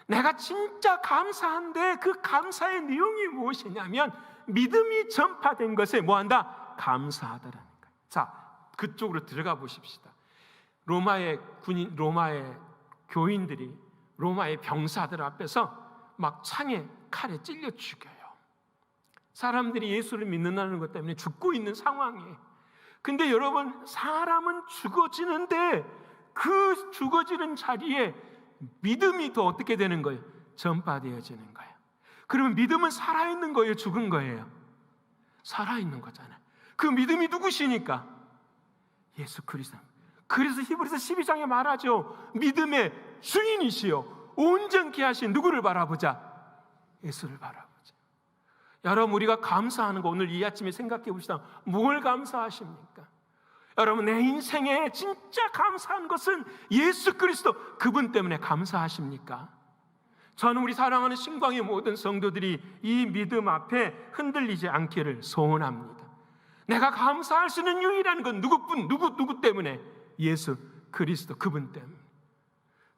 내가 진짜 감사한데 그 감사의 내용이 무엇이냐면 믿음이 전파된 것에 뭐한다? 감사하다라는 거예요. 자, 그쪽으로 들어가 보십시다. 로마의 교인들이 로마의 병사들 앞에서 막 창에 칼에 찔려 죽여요. 사람들이 예수를 믿는다는 것 때문에 죽고 있는 상황이에요. 근데 여러분, 사람은 죽어지는데 그 죽어지는 자리에 믿음이 더 어떻게 되는 거예요? 전파되어지는 거예요. 그러면 믿음은 살아있는 거예요? 죽은 거예요? 살아있는 거잖아요. 그 믿음이 누구시니까? 예수 그리스도. 그래서 히브리서 12장에 말하죠. 믿음의 주인이시요 온전케 하신 누구를 바라보자? 예수를 바라보자. 여러분, 우리가 감사하는 거 오늘 이 아침에 생각해 봅시다. 뭘 감사하십니까? 여러분, 내 인생에 진짜 감사한 것은 예수 그리스도, 그분 때문에 감사하십니까? 저는 우리 사랑하는 신광의 모든 성도들이 이 믿음 앞에 흔들리지 않기를 소원합니다. 내가 감사할 수 있는 유일한 건 누구 때문에? 예수 그리스도, 그분 때문에.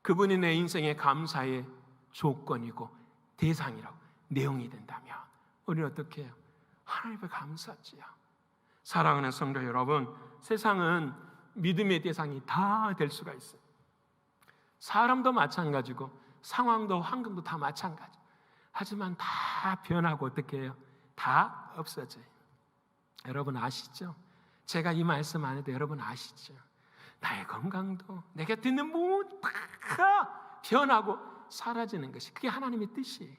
그분이 내 인생의 감사의 조건이고 대상이라고 내용이 된다면 우리는 어떻게 해요? 하나님 앞에 감사하지요. 사랑하는 성도 여러분, 세상은 믿음의 대상이 다 될 수가 있어요. 사람도 마찬가지고 상황도 환경도 다 마찬가지. 하지만 다 변하고 어떻게 해요? 다 없어져요. 여러분 아시죠? 제가 이 말씀 안 해도 여러분 아시죠? 나의 건강도 내 곁에 있는 모든 다 변하고 사라지는 것이 그게 하나님의 뜻이에요.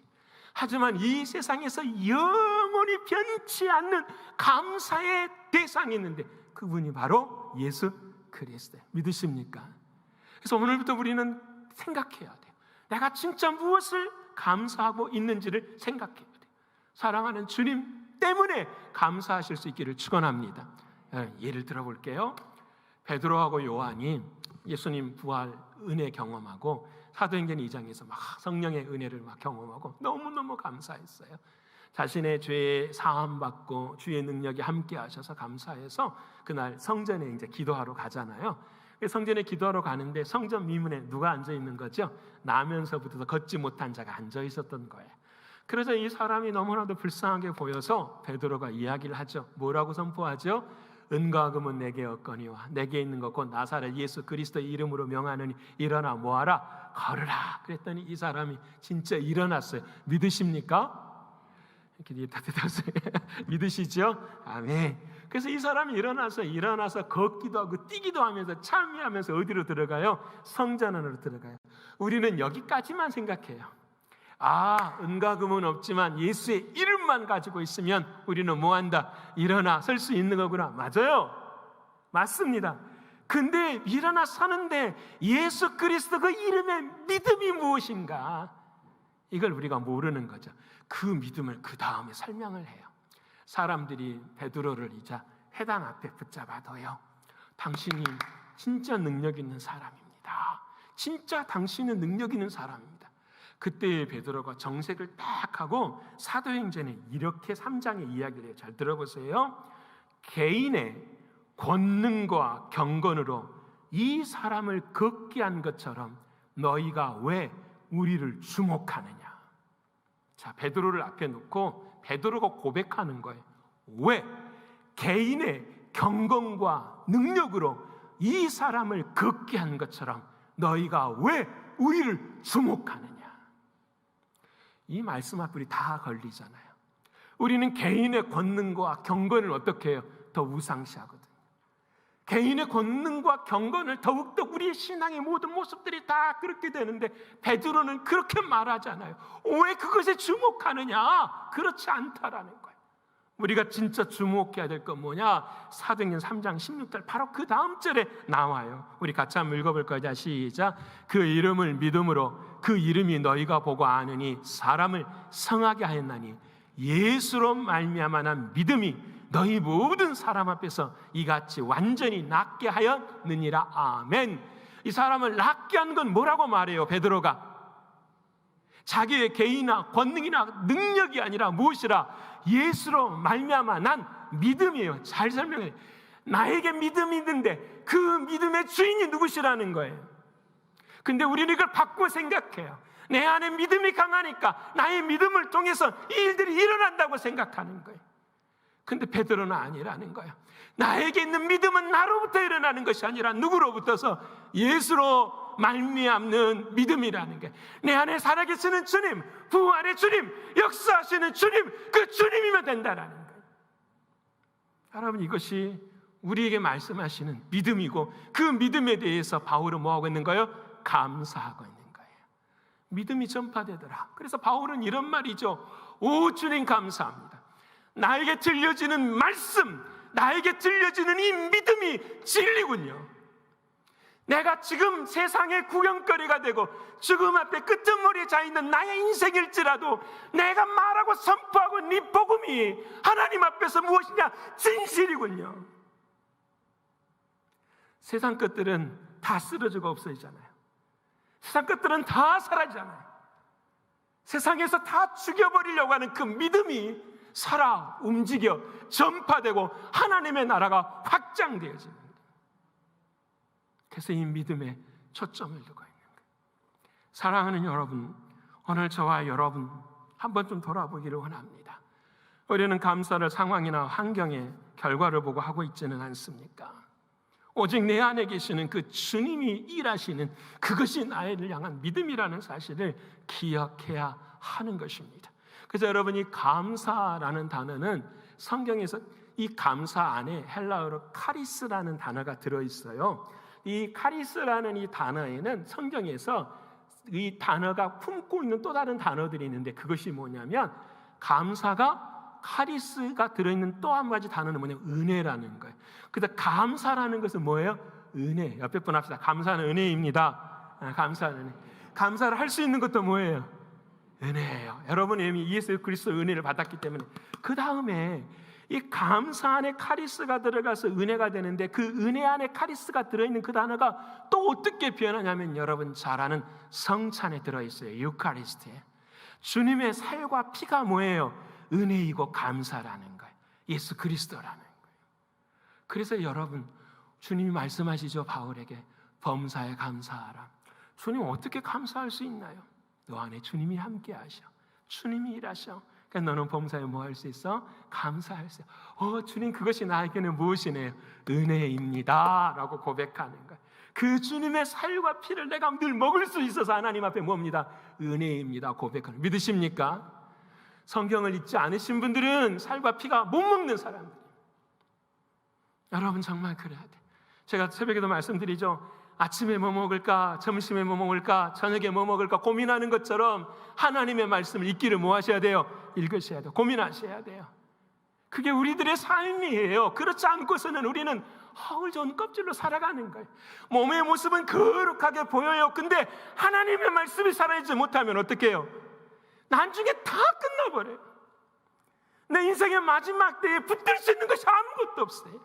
하지만 이 세상에서 영원히 변치 않는 감사의 대상이 있는데 그분이 바로 예수 그리스도. 믿으십니까? 그래서 오늘부터 우리는 생각해야 돼요. 내가 진짜 무엇을 감사하고 있는지를 생각해야 돼요. 사랑하는 주님 때문에 감사하실 수 있기를 축원합니다. 예를 들어볼게요. 베드로하고 요한이 예수님 부활 은혜 경험하고 사도행전 2장에서 막 성령의 은혜를 막 경험하고 너무너무 감사했어요. 자신의 죄 사함 받고 주의 능력이 함께 하셔서 감사해서 그날 성전에 이제 기도하러 가잖아요. 성전에 기도하러 가는데 성전 미문에 누가 앉아 있는 거죠? 나면서부터 걷지 못한 자가 앉아 있었던 거예요. 그래서 이 사람이 너무나도 불쌍하게 보여서 베드로가 이야기를 하죠. 뭐라고 선포하죠? 은과 금은 내게 없거니와 내게 있는 것 곧 나사렛 예수 그리스도의 이름으로 명하느니 일어나 모아라 걸으라. 그랬더니 이 사람이 진짜 일어났어요. 믿으십니까? 이렇게 따뜻하세요. 믿으시죠? 아멘. 그래서 이 사람이 일어나서 걷기도 하고 뛰기도 하면서 참여하면서 어디로 들어가요? 성전 안으로 들어가요. 우리는 여기까지만 생각해요. 은과 금은 없지만 예수의 이름만 가지고 있으면 우리는 뭐한다? 일어나 설 수 있는 거구나. 맞아요. 맞습니다. 근데 일어나 서는데 예수 그리스도 그 이름의 믿음이 무엇인가? 이걸 우리가 모르는 거죠. 그 믿음을 그 다음에 설명을 해요. 사람들이 베드로를 이제 회당 앞에 붙잡아둬요. 당신이 진짜 능력 있는 사람입니다. 진짜 당신은 능력 있는 사람입니다. 그때 베드로가 정색을 딱 하고 사도행전에 이렇게 3장의 이야기를 해요. 잘 들어보세요. 개인의 권능과 경건으로 이 사람을 걷게 한 것처럼 너희가 왜 우리를 주목하느냐. 자, 베드로를 앞에 놓고 베드로가 고백하는 거예요. 왜? 개인의 경건과 능력으로 이 사람을 걷게 한 것처럼 너희가 왜 우리를 주목하느냐. 이 말씀 앞에 우리 다 걸리잖아요. 우리는 개인의 권능과 경건을 어떻게 해요? 더 우상시하거든요. 개인의 권능과 경건을 더욱더 우리의 신앙의 모든 모습들이 다 그렇게 되는데 베드로는 그렇게 말하잖아요. 왜 그것에 주목하느냐? 그렇지 않다라는 거예요. 우리가 진짜 주목해야 될 건 뭐냐? 사도행전 3장 16절 바로 그 다음 절에 나와요. 우리 같이 한번 읽어볼 거죠. 시작. 그 이름을 믿음으로 그 이름이 너희가 보고 아느니 사람을 성하게 하였나니 예수로 말미암아 난 믿음이 너희 모든 사람 앞에서 이같이 완전히 낫게 하였느니라. 아멘. 이 사람을 낫게 한 건 뭐라고 말해요? 베드로가 자기의 개인이나 권능이나 능력이 아니라 무엇이라? 예수로 말미암아 난 믿음이에요. 잘 설명해요. 나에게 믿음이 있는데 그 믿음의 주인이 누구시라는 거예요. 근데 우리는 이걸 바꾸어 생각해요. 내 안에 믿음이 강하니까 나의 믿음을 통해서 이 일들이 일어난다고 생각하는 거예요. 근데 베드로는 아니라는 거예요. 나에게 있는 믿음은 나로부터 일어나는 것이 아니라 누구로부터서? 예수로 말미암는 믿음이라는 게 내 안에 살아계시는 주님, 부활의 주님, 역사하시는 주님, 그 주님이면 된다라는 거예요. 여러분, 이것이 우리에게 말씀하시는 믿음이고 그 믿음에 대해서 바울은 뭐하고 있는 거예요? 감사하고 있는 거예요. 믿음이 전파되더라. 그래서 바울은 이런 말이죠. 오 주님 감사합니다. 나에게 들려지는 말씀, 나에게 들려지는 이 믿음이 진리군요. 내가 지금 세상의 구경거리가 되고 죽음 앞에 끄트머리에 자있는 나의 인생일지라도 내가 말하고 선포하고 네 복음이 하나님 앞에서 무엇이냐? 진실이군요. 세상 것들은 다 쓰러지고 없어지잖아요. 세상 것들은 다 사라지잖아요. 세상에서 다 죽여버리려고 하는 그 믿음이 살아 움직여 전파되고 하나님의 나라가 확장되어집니다. 그래서 이 믿음에 초점을 두고 있는 거예요. 사랑하는 여러분, 오늘 저와 여러분 한번 좀 돌아보기를 원합니다. 우리는 감사를 상황이나 환경의 결과를 보고 하고 있지는 않습니까? 오직 내 안에 계시는 그 주님이 일하시는 그것이 나를 향한 믿음이라는 사실을 기억해야 하는 것입니다. 그래서 여러분이 감사라는 단어는 성경에서 이 감사 안에 헬라어로 카리스라는 단어가 들어있어요. 이 카리스라는 이 단어에는 성경에서 이 단어가 품고 있는 또 다른 단어들이 있는데 그것이 뭐냐면 감사가 카리스가 들어있는 또 한 가지 단어는 뭐냐면 은혜라는 거예요. 그래서 감사라는 것은 뭐예요? 은혜. 옆에 분 합시다. 감사는 은혜입니다. 감사는 은혜. 감사를 할 수 있는 것도 뭐예요? 은혜예요. 여러분이 이미 예수 그리스도의 은혜를 받았기 때문에 그 다음에 이 감사 안에 카리스가 들어가서 은혜가 되는데 그 은혜 안에 카리스가 들어있는 그 단어가 또 어떻게 표현하냐면 여러분 잘 아는 성찬에 들어있어요. 유카리스트에. 주님의 살과 피가 뭐예요? 은혜이고 감사라는 거예요. 예수 그리스도라는 거예요. 그래서 여러분 주님이 말씀하시죠. 바울에게 범사에 감사하라. 주님 어떻게 감사할 수 있나요? 너 안에 주님이 함께 하셔. 주님이 일하셔. 그러니까 너는 범사에 뭐 할 수 있어? 감사할 수 있어. 주님 그것이 나에게는 무엇이네요? 은혜입니다 라고 고백하는 거예요. 그 주님의 살과 피를 내가 늘 먹을 수 있어서 하나님 앞에 뭡니다? 은혜입니다 고백하는. 믿으십니까? 성경을 읽지 않으신 분들은 살과 피가 못 먹는 사람들. 여러분 정말 그래야 돼. 제가 새벽에도 말씀드리죠. 아침에 뭐 먹을까, 점심에 뭐 먹을까, 저녁에 뭐 먹을까 고민하는 것처럼 하나님의 말씀을 읽기를 뭐 하셔야 돼요? 읽으셔야 돼요. 고민하셔야 돼요. 그게 우리들의 삶이에요. 그렇지 않고서는 우리는 허울 좋은 껍질로 살아가는 거예요. 몸의 모습은 거룩하게 보여요. 근데 하나님의 말씀이 살아있지 못하면 어떻게 해요? 나중에 다 끝나버려요. 내 인생의 마지막 때에 붙들 수 있는 것이 아무것도 없어요.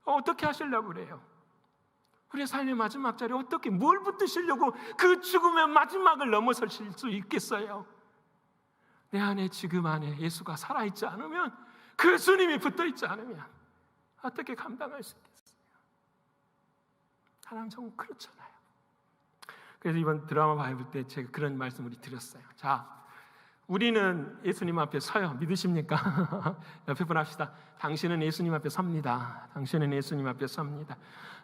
어떻게 하시려고 그래요? 우리의 삶의 마지막 자리에 어떻게 뭘 붙드시려고 그 죽음의 마지막을 넘어서실 수 있겠어요? 내 안에 지금 안에 예수가 살아있지 않으면, 그 주님이 붙어있지 않으면 어떻게 감당할 수 있겠어요? 사람 정말 그렇잖아요. 그래서 이번 드라마 봐볼 때 제가 그런 말씀 우리 드렸어요. 자, 우리는 예수님 앞에 서요. 믿으십니까? 옆에 분 합시다. 당신은 예수님 앞에 섭니다. 당신은 예수님 앞에 섭니다.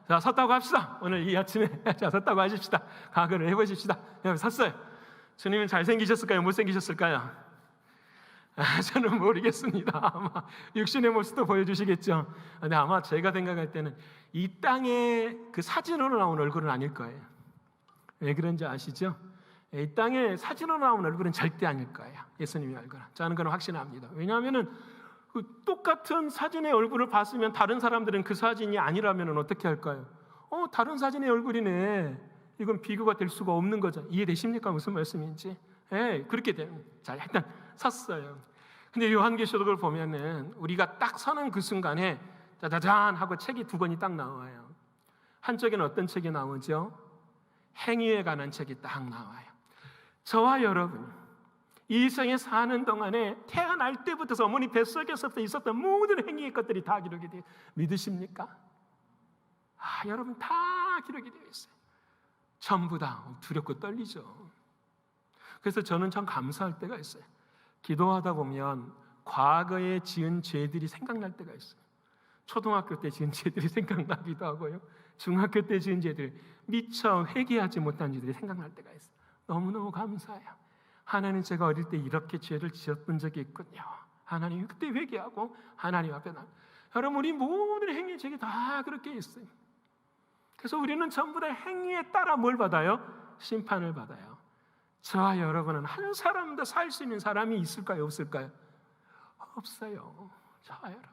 자, 섰다고 합시다. 오늘 이 아침에 자, 섰다고 하십시다. 각오를 해보십시다. 여러분 섰어요. 주님은 잘생기셨을까요? 못생기셨을까요? 저는 모르겠습니다. 아마 육신의 모습도 보여주시겠죠. 근데 아마 제가 생각할 때는 이 땅에 그 사진으로 나온 얼굴은 아닐 거예요. 왜 그런지 아시죠? 이 땅에 사진으로 나온 얼굴은 절대 아닐 거예요. 예수님의 얼굴은. 저는 그건 확신합니다. 왜냐하면 그 똑같은 사진의 얼굴을 봤으면 다른 사람들은 그 사진이 아니라면 어떻게 할까요? 다른 사진의 얼굴이네. 이건 비교가 될 수가 없는 거죠. 이해되십니까? 무슨 말씀인지? 그렇게 됩니다. 자, 일단 섰어요. 근데 요한계시록을 보면은 우리가 딱 서는 그 순간에 짜자잔 하고 책이 두 권이 딱 나와요. 한쪽에는 어떤 책이 나오죠? 행위에 관한 책이 딱 나와요. 저와 여러분, 이 생에 사는 동안에 태어날 때부터 어머니 뱃속에서부터 있었던 모든 행위의 것들이 다 기록이 돼요. 믿으십니까? 여러분 다 기록이 되어 있어요. 전부 다 두렵고 떨리죠. 그래서 저는 참 감사할 때가 있어요. 기도하다 보면 과거에 지은 죄들이 생각날 때가 있어요. 초등학교 때 지은 죄들이 생각나기도 하고요. 중학교 때 지은 죄들, 미처 회개하지 못한 죄들이 생각날 때가 있어요. 너무너무 감사해요. 하나님, 제가 어릴 때 이렇게 죄를 지었던 적이 있군요. 하나님 그때 회개하고 하나님 앞에 여러분 우리 모든 행위 죄가 다 그렇게 있어요. 그래서 우리는 전부 다 행위에 따라 뭘 받아요? 심판을 받아요. 저와 여러분은 한 사람도 살 수 있는 사람이 있을까요? 없을까요? 없어요. 저와 여러분.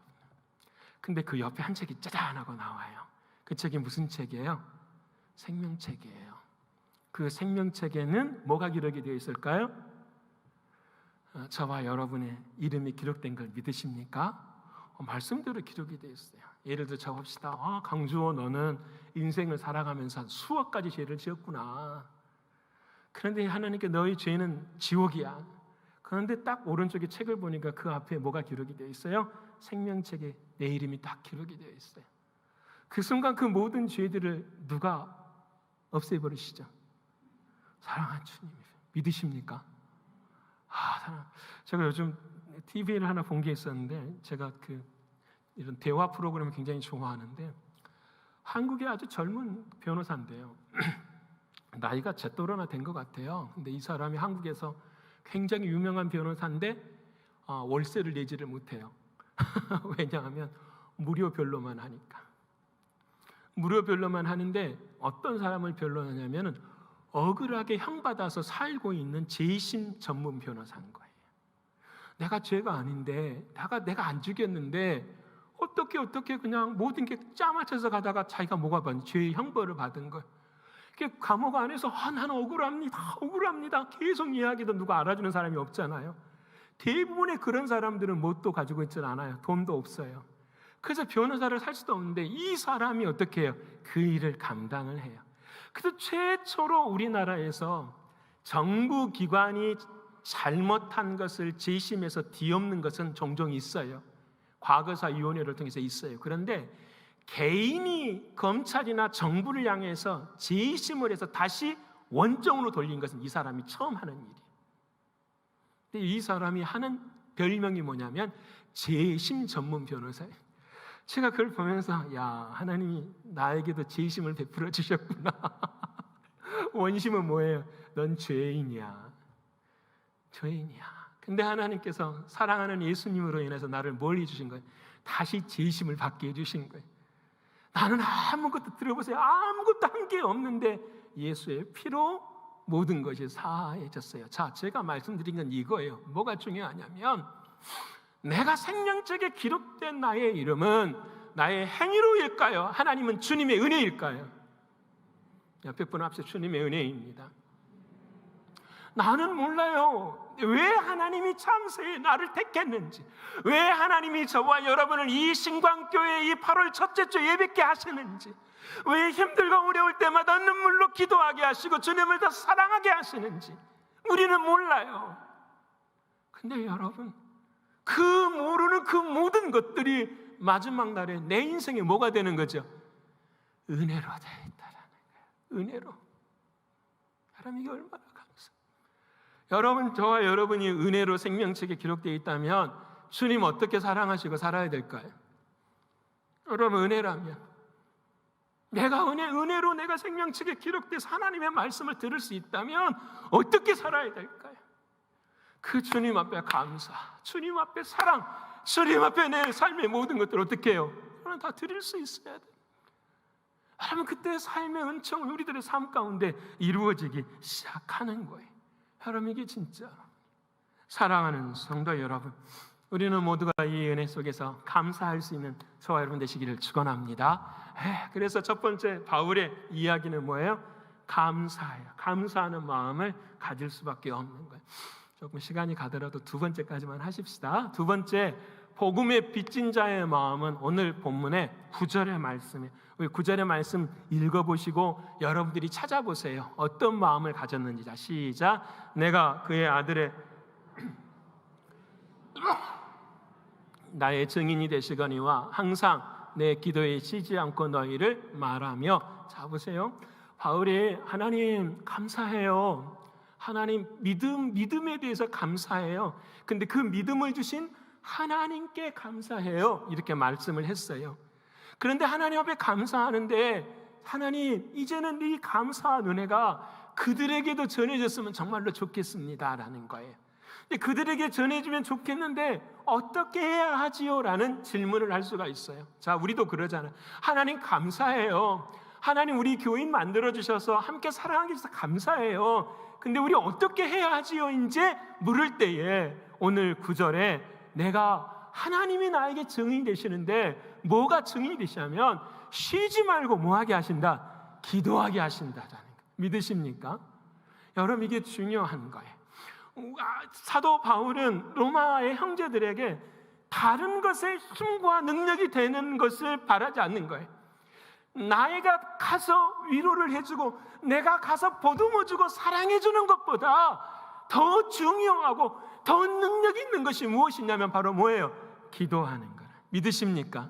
근데 그 옆에 한 책이 짜잔 하고 나와요. 그 책이 무슨 책이에요? 생명책이에요. 그 생명책에는 뭐가 기록이 되어 있을까요? 저와 여러분의 이름이 기록된 걸 믿으십니까? 말씀대로 기록이 되어 있어요. 예를 들어 봅시다. 강주호, 너는 인생을 살아가면서 수억 가지 죄를 지었구나. 그런데 하나님께 너의 죄는 지옥이야. 그런데 딱 오른쪽에 책을 보니까 그 앞에 뭐가 기록이 되어 있어요? 생명책에 내 이름이 딱 기록이 되어 있어요. 그 순간 그 모든 죄들을 누가 없애버리시죠? 사랑하는 주님, 믿으십니까? 제가 요즘 TV를 하나 본 게 있었는데, 제가 이런 대화 프로그램을 굉장히 좋아하는데, 한국의 아주 젊은 변호사인데요. 나이가 제 또래나 된 것 같아요. 근데 이 사람이 한국에서 굉장히 유명한 변호사인데 월세를 내지를 못해요. 왜냐하면 무료 변로만 하니까. 무료 변로만 하는데 어떤 사람을 변론하냐면은 억울하게 형받아서 살고 있는 재심 전문 변호사인 거예요. 내가 죄가 아닌데, 내가 안 죽였는데 어떻게 그냥 모든 게 짜맞춰서 가다가 자기가 뭐가 받은 죄의 형벌을 받은 거예요. 감옥 안에서 나는 억울합니다 계속 이야기도 누가 알아주는 사람이 없잖아요. 대부분의 그런 사람들은 뭣도 가지고 있지 않아요. 돈도 없어요. 그래서 변호사를 살 수도 없는데 이 사람이 어떻게 해요? 그 일을 감당을 해요. 그래서 최초로 우리나라에서 정부 기관이 잘못한 것을 재심해서 뒤엎는 것은 종종 있어요. 과거사위원회를 통해서 있어요. 그런데 개인이 검찰이나 정부를 향해서 재심을 해서 다시 원점으로 돌린 것은 이 사람이 처음 하는 일이에요. 근데 이 사람이 하는 별명이 뭐냐면 재심 전문 변호사예요. 제가 그걸 보면서 하나님이 나에게도 재심을 베풀어 주셨구나. 원심은 뭐예요? 넌 죄인이야. 근데 하나님께서 사랑하는 예수님으로 인해서 나를 뭘 해주신 거예요? 다시 재심을 받게 해주신 거예요. 나는 아무것도 들어보세요. 아무것도 한 게 없는데 예수의 피로 모든 것이 사해졌어요. 자, 제가 말씀드린 건 이거예요. 뭐가 중요하냐면 내가 생명책에 기록된 나의 이름은 나의 행위로일까요? 하나님은 주님의 은혜일까요? 옆에 분 앞에 주님의 은혜입니다. 나는 몰라요. 왜 하나님이 참새에 나를 택했는지, 왜 하나님이 저와 여러분을 이 신광교회 이 8월 첫째 주 예배께 하시는지, 왜 힘들고 어려울 때마다 눈물로 기도하게 하시고 주님을 더 사랑하게 하시는지 우리는 몰라요. 근데 여러분, 그 모르는 그 모든 것들이 마지막 날에 내 인생에 뭐가 되는 거죠? 은혜로 되어 있다라는 거예요. 은혜로. 여러분, 이게 얼마나 감사해요. 여러분, 저와 여러분이 은혜로 생명책에 기록되어 있다면 주님 어떻게 사랑하시고 살아야 될까요? 여러분, 은혜라면 내가 은혜로 내가 생명책에 기록돼서 하나님의 말씀을 들을 수 있다면 어떻게 살아야 될까요? 그 주님 앞에 감사, 주님 앞에 사랑, 주님 앞에 내 삶의 모든 것들을 어떻게 해요? 저는 다 드릴 수 있어야 돼요. 여러분, 그때 삶의 은총을 우리들의 삶 가운데 이루어지기 시작하는 거예요. 여러분, 이게 진짜 사랑하는 성도 여러분, 우리는 모두가 이 은혜 속에서 감사할 수 있는 저와 여러분 되시기를 축원합니다. 그래서 첫 번째 바울의 이야기는 뭐예요? 감사해요. 감사하는 마음을 가질 수밖에 없는 거예요. 조금 시간이 가더라도 두 번째까지만 하십시다. 두 번째, 복음의 빚진 자의 마음은 오늘 본문의 9절의 말씀이에요. 우리 9절의 말씀 읽어보시고 여러분들이 찾아보세요. 어떤 마음을 가졌는지. 자, 시작. 내가 그의 아들의 나의 증인이 되시거니와 항상 내 기도에 쉬지 않고 너희를 말하며. 자, 보세요. 바울이 하나님 감사해요. 하나님 믿음에 대해서 감사해요. 근데 그 믿음을 주신 하나님께 감사해요. 이렇게 말씀을 했어요. 그런데 하나님 앞에 감사하는데 하나님, 이제는 이 감사한 은혜가 그들에게도 전해졌으면 정말로 좋겠습니다 라는 거예요. 근데 그들에게 전해주면 좋겠는데 어떻게 해야 하지요? 라는 질문을 할 수가 있어요. 자, 우리도 그러잖아요. 하나님 감사해요. 하나님 우리 교인 만들어주셔서 함께 사랑하기 위해서 감사해요. 근데 우리 어떻게 해야 하지요? 이제 물을 때에 오늘 9절에 내가 하나님이 나에게 증인이 되시는데 뭐가 증인이 되시냐면 쉬지 말고 뭐하게 하신다? 기도하게 하신다라는 거. 믿으십니까? 여러분, 이게 중요한 거예요. 사도 바울은 로마의 형제들에게 다른 것에 힘과 능력이 되는 것을 바라지 않는 거예요. 내가 가서 위로를 해주고 내가 가서 보듬어주고 사랑해주는 것보다 더 중요하고 더 능력 있는 것이 무엇이냐면 바로 뭐예요? 기도하는 거라. 믿으십니까?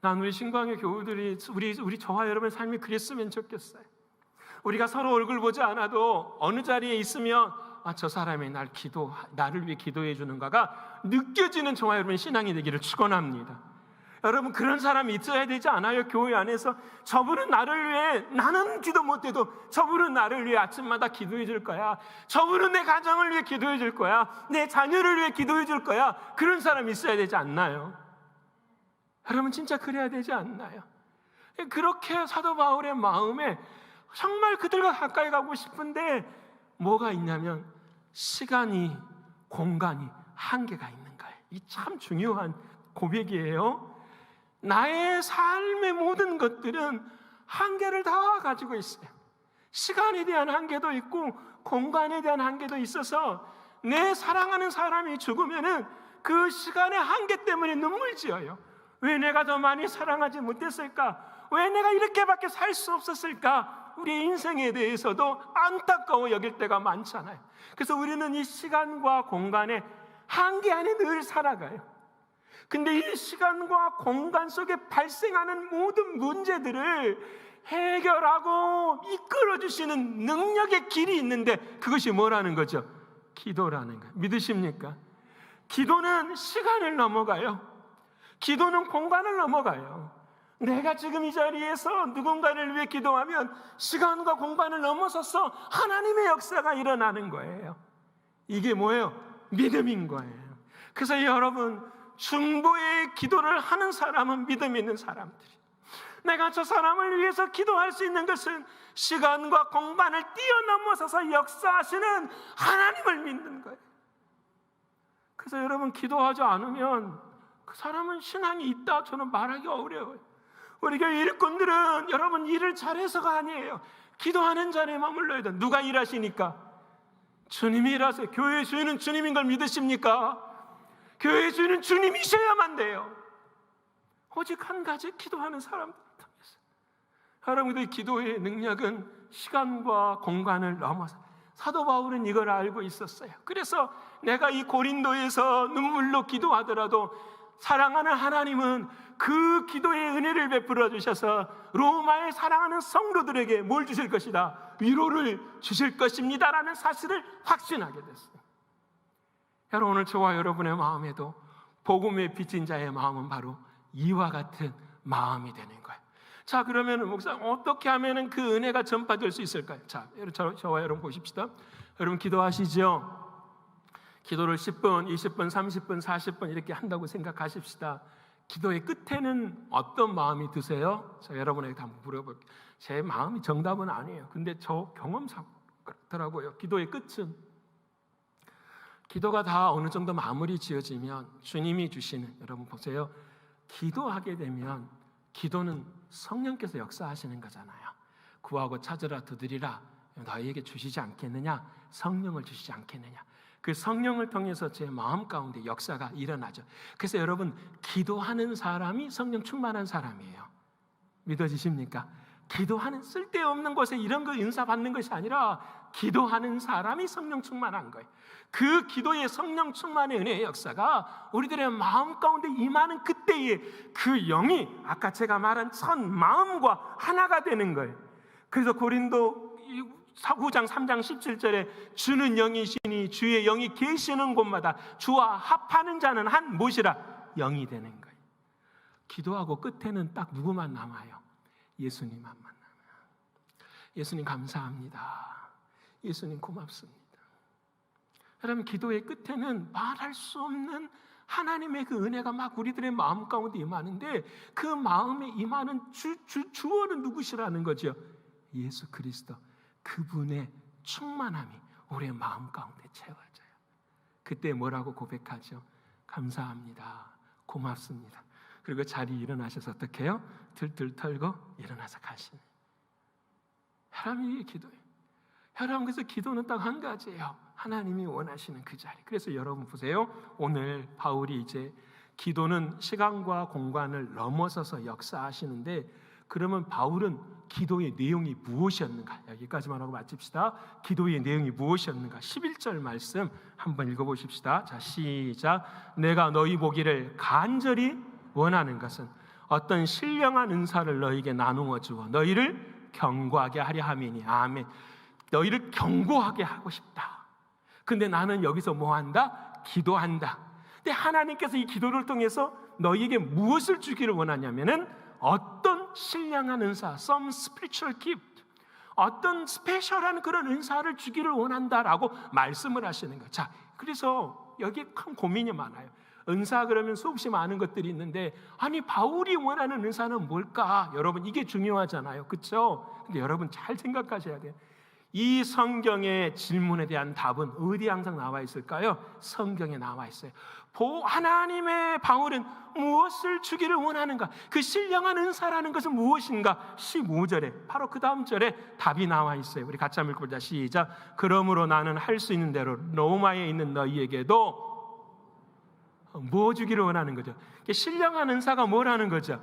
난 우리 신광의 교우들이 우리 저와 여러분의 삶이 그랬으면 좋겠어요. 우리가 서로 얼굴 보지 않아도 어느 자리에 있으면 저 사람이 나를 위해 기도해 주는가가 느껴지는 저와 여러분 신앙이 되기를 축원합니다. 여러분, 그런 사람이 있어야 되지 않아요? 교회 안에서 저분은 나를 위해, 나는 기도 못해도 저분은 나를 위해 아침마다 기도해 줄 거야. 저분은 내 가정을 위해 기도해 줄 거야. 내 자녀를 위해 기도해 줄 거야. 그런 사람이 있어야 되지 않나요? 여러분, 진짜 그래야 되지 않나요? 그렇게 사도 바울의 마음에 정말 그들과 가까이 가고 싶은데 뭐가 있냐면 시간이, 공간이 한계가 있는 거예요. 이 참 중요한 고백이에요. 나의 삶의 모든 것들은 한계를 다 가지고 있어요. 시간에 대한 한계도 있고 공간에 대한 한계도 있어서 내 사랑하는 사람이 죽으면은 그 시간의 한계 때문에 눈물 지어요. 왜 내가 더 많이 사랑하지 못했을까? 왜 내가 이렇게밖에 살 수 없었을까? 우리의 인생에 대해서도 안타까워 여길 때가 많잖아요. 그래서 우리는 이 시간과 공간의 한계 안에 늘 살아가요. 근데 이 시간과 공간 속에 발생하는 모든 문제들을 해결하고 이끌어주시는 능력의 길이 있는데 그것이 뭐라는 거죠? 기도라는 거예요. 믿으십니까? 기도는 시간을 넘어가요. 기도는 공간을 넘어가요. 내가 지금 이 자리에서 누군가를 위해 기도하면 시간과 공간을 넘어서서 하나님의 역사가 일어나는 거예요. 이게 뭐예요? 믿음인 거예요. 그래서 여러분, 중보의 기도를 하는 사람은 믿음 있는 사람들이, 내가 저 사람을 위해서 기도할 수 있는 것은 시간과 공간을 뛰어넘어서서 역사하시는 하나님을 믿는 거예요. 그래서 여러분, 기도하지 않으면 그 사람은 신앙이 있다 저는 말하기 어려워요. 우리 교회 일꾼들은 여러분 일을 잘해서가 아니에요. 기도하는 자리에 머물러야 돼요. 누가 일하시니까? 주님이 일하세요. 교회의 주인은 주님인 걸 믿으십니까? 교회의 주인은 주님이셔야만 돼요. 오직 한 가지, 기도하는 사람들 통해서. 여러분들의 기도의 능력은 시간과 공간을 넘어서, 사도 바울은 이걸 알고 있었어요. 그래서 내가 이 고린도에서 눈물로 기도하더라도 사랑하는 하나님은 그 기도의 은혜를 베풀어 주셔서 로마에 사랑하는 성도들에게 뭘 주실 것이다? 위로를 주실 것입니다라는 사실을 확신하게 됐어요. 여러분, 오늘 저와 여러분의 마음에도 복음의 빚진 자의 마음은 바로 이와 같은 마음이 되는 거예요. 자, 그러면 목사님, 어떻게 하면 그 은혜가 전파될 수 있을까요? 자, 저와 여러분 보십시다. 여러분 기도하시죠? 기도를 10분, 20분, 30분, 40분 이렇게 한다고 생각하십시다. 기도의 끝에는 어떤 마음이 드세요? 자, 여러분에게 한번 물어볼게요. 제 마음이 정답은 아니에요. 근데 저 경험상 그렇더라고요. 기도의 끝은, 기도가 다 어느 정도 마무리 지어지면 주님이 주시는, 여러분 보세요, 기도하게 되면 기도는 성령께서 역사하시는 거잖아요. 구하고 찾으라 두드리라 너희에게 주시지 않겠느냐, 성령을 주시지 않겠느냐. 그 성령을 통해서 제 마음 가운데 역사가 일어나죠. 그래서 여러분, 기도하는 사람이 성령 충만한 사람이에요. 믿어지십니까? 기도하는, 쓸데없는 곳에 이런 거 은사 받는 것이 아니라 기도하는 사람이 성령 충만한 거예요. 그 기도의 성령 충만의 은혜의 역사가 우리들의 마음 가운데 임하는 그때에 그 영이 아까 제가 말한 첫 마음과 하나가 되는 거예요. 그래서 고린도 9장 3장 17절에 주는 영이시니 주의 영이 계시는 곳마다 주와 합하는 자는 한 무엇이라? 영이 되는 거예요. 기도하고 끝에는 딱 누구만 남아요? 예수님만 남아요. 예수님 감사합니다. 예수님 고맙습니다. 여러분, 기도의 끝에는 말할 수 없는 하나님의 그 은혜가 막 우리들의 마음 가운데 임하는데 그 마음에 임하는 주어는 누구시라는 거죠? 예수 그리스도. 그분의 충만함이 우리의 마음 가운데 채워져요. 그때 뭐라고 고백하죠? 감사합니다. 고맙습니다. 그리고 자리에 일어나셔서 어떻게 해요? 들들 털고 일어나서 가시는. 여러분이 기도예요. 여러분, 그래서 기도는 딱 한 가지예요. 하나님이 원하시는 그 자리. 그래서 여러분 보세요. 오늘 바울이 이제 기도는 시간과 공간을 넘어서서 역사하시는데, 그러면 바울은 기도의 내용이 무엇이었는가? 여기까지만 하고 마칩시다. 기도의 내용이 무엇이었는가? 11절 말씀 한번 읽어보십시다. 자, 시작. 내가 너희 보기를 간절히 원하는 것은 어떤 신령한 은사를 너희에게 나누어 주어 너희를 경고하게 하려 함이니. 아멘. 너희를 경고하게 하고 싶다. 근데 나는 여기서 뭐 한다? 기도한다. 근데 하나님께서 이 기도를 통해서 너희에게 무엇을 주기를 원하냐면은 어떤 신령한 은사, some spiritual gift, 어떤 스페셜한 그런 은사를 주기를 원한다라고 말씀을 하시는 거예요. 자, 그래서 여기에 큰 고민이 많아요. 은사 그러면 수없이 많은 것들이 있는데, 아니 바울이 원하는 은사는 뭘까? 여러분, 이게 중요하잖아요, 그렇죠? 근데 여러분 잘 생각하셔야 돼요. 이 성경의 질문에 대한 답은 어디에 항상 나와 있을까요? 성경에 나와 있어요. 하나님의 바울은 무엇을 주기를 원하는가? 그 신령한 은사라는 것은 무엇인가? 15절에 바로 그 다음 절에 답이 나와 있어요. 우리 같이 한번 읽어보자. 시작. 그러므로 나는 할 수 있는 대로 로마에 있는 너희에게도 뭐 주기를 원하는 거죠? 신령한 은사가 뭐라는 거죠?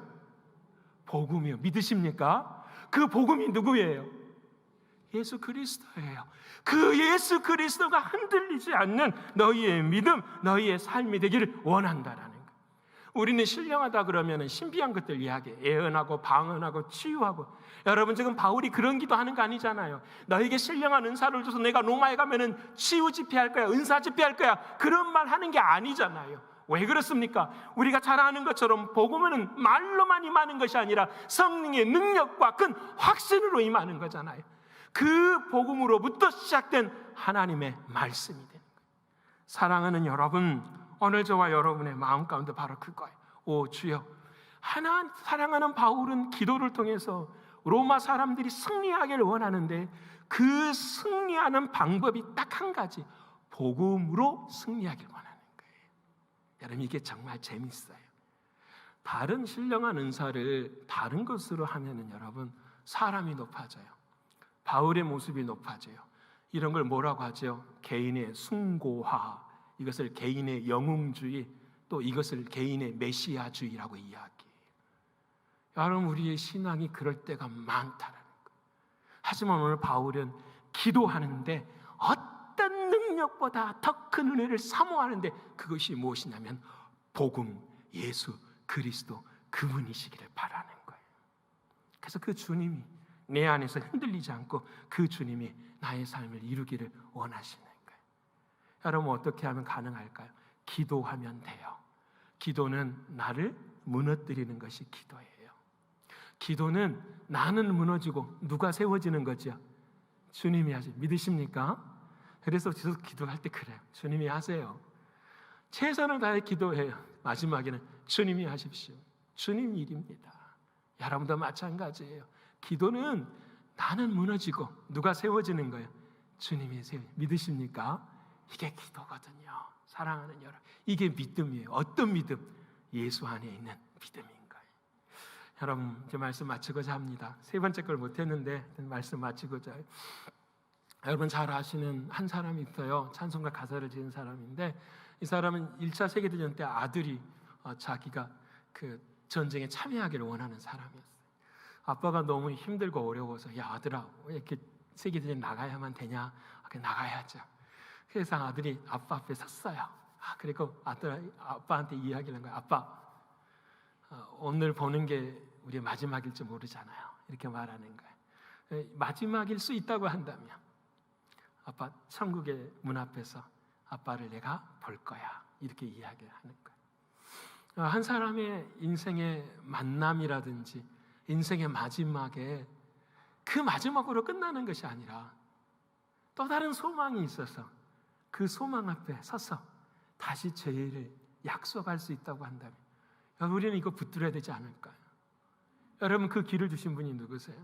복음이요. 믿으십니까? 그 복음이 누구예요? 예수 그리스도예요. 그 예수 그리스도가 흔들리지 않는 너희의 믿음, 너희의 삶이 되기를 원한다라는 거예요. 우리는 신령하다 그러면 신비한 것들 이야기해요. 예언하고 방언하고 치유하고. 여러분, 지금 바울이 그런 기도하는 거 아니잖아요. 너에게 신령한 은사를 줘서 내가 로마에 가면은 치유 집회할 거야, 은사 집회할 거야, 그런 말 하는 게 아니잖아요. 왜 그렇습니까? 우리가 잘 아는 것처럼 복음은 말로만 임하는 것이 아니라 성령의 능력과 큰 확신으로 임하는 거잖아요. 그 복음으로부터 시작된 하나님의 말씀이 되는 거예요. 사랑하는 여러분, 오늘 저와 여러분의 마음 가운데 바로 그거예요. 오 주여, 사랑하는 바울은 기도를 통해서 로마 사람들이 승리하기를 원하는데 그 승리하는 방법이 딱 한 가지, 복음으로 승리하기를 원하는 거예요. 여러분, 이게 정말 재밌어요. 다른 신령한 은사를 다른 것으로 하면은 여러분, 사람이 높아져요. 바울의 모습이 높아져요. 이런 걸 뭐라고 하죠? 개인의 숭고화, 이것을 개인의 영웅주의, 또 이것을 개인의 메시아주의라고 이야기해요. 여러분, 우리의 신앙이 그럴 때가 많다라는 거예요. 하지만 오늘 바울은 기도하는데 어떤 능력보다 더 큰 은혜를 사모하는데 그것이 무엇이냐면 복음, 예수 그리스도 그분이시기를 바라는 거예요. 그래서 그 주님이 내 안에서 흔들리지 않고 그 주님이 나의 삶을 이루기를 원하시는 거예요. 여러분, 어떻게 하면 가능할까요? 기도하면 돼요. 기도는 나를 무너뜨리는 것이 기도예요. 기도는 나는 무너지고 누가 세워지는 거죠? 주님이 하세요. 믿으십니까? 그래서 저도 기도할 때 그래요. 주님이 하세요. 최선을 다해 기도해요. 마지막에는 주님이 하십시오. 주님 일입니다. 여러분도 마찬가지예요. 기도는 나는 무너지고 누가 세워지는 거예요? 주님이 세워. 믿으십니까? 이게 기도거든요. 사랑하는 여러분, 이게 믿음이에요. 어떤 믿음? 예수 안에 있는 믿음인 거예요. 여러분, 이제 말씀 마치고자 합니다. 세 번째 걸 못했는데 말씀 마치고자 해요. 여러분 잘 아시는 한 사람이 있어요. 찬송가 가사를 지은 사람인데, 이 사람은 1차 세계대전 때 아들이 자기가 그 전쟁에 참여하기를 원하는 사람이었어요. 아빠가 너무 힘들고 어려워서, 야 아들아, 왜 이렇게 세계대전 나가야만 되냐? 나가야죠. 그래서 아들이 아빠 앞에 섰어요. 그리고 아빠한테 이야기를 한 거예요. 아빠, 오늘 보는 게 우리 마지막일지 모르잖아요. 이렇게 말하는 거예요. 마지막일 수 있다고 한다면 아빠, 천국의 문 앞에서 아빠를 내가 볼 거야. 이렇게 이야기를 하는 거예요. 한 사람의 인생의 만남이라든지 인생의 마지막에 그 마지막으로 끝나는 것이 아니라 또 다른 소망이 있어서 그 소망 앞에 서서 다시 죄를 약속할 수 있다고 한다면 우리는 이거 붙들어야 되지 않을까요? 여러분, 그 길을 주신 분이 누구세요?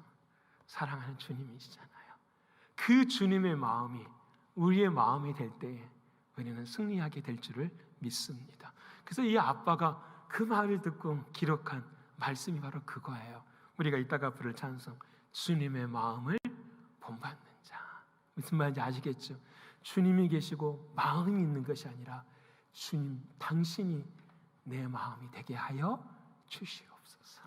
사랑하는 주님이시잖아요. 그 주님의 마음이 우리의 마음이 될 때에 우리는 승리하게 될 줄을 믿습니다. 그래서 이 아빠가 그 말을 듣고 기록한 말씀이 바로 그거예요. 우리가 이따가 부를 찬송, 주님의 마음을 본받는 자. 무슨 말인지 아시겠죠? 주님이 계시고 마음이 있는 것이 아니라 주님, 당신이 내 마음이 되게 하여 주시옵소서.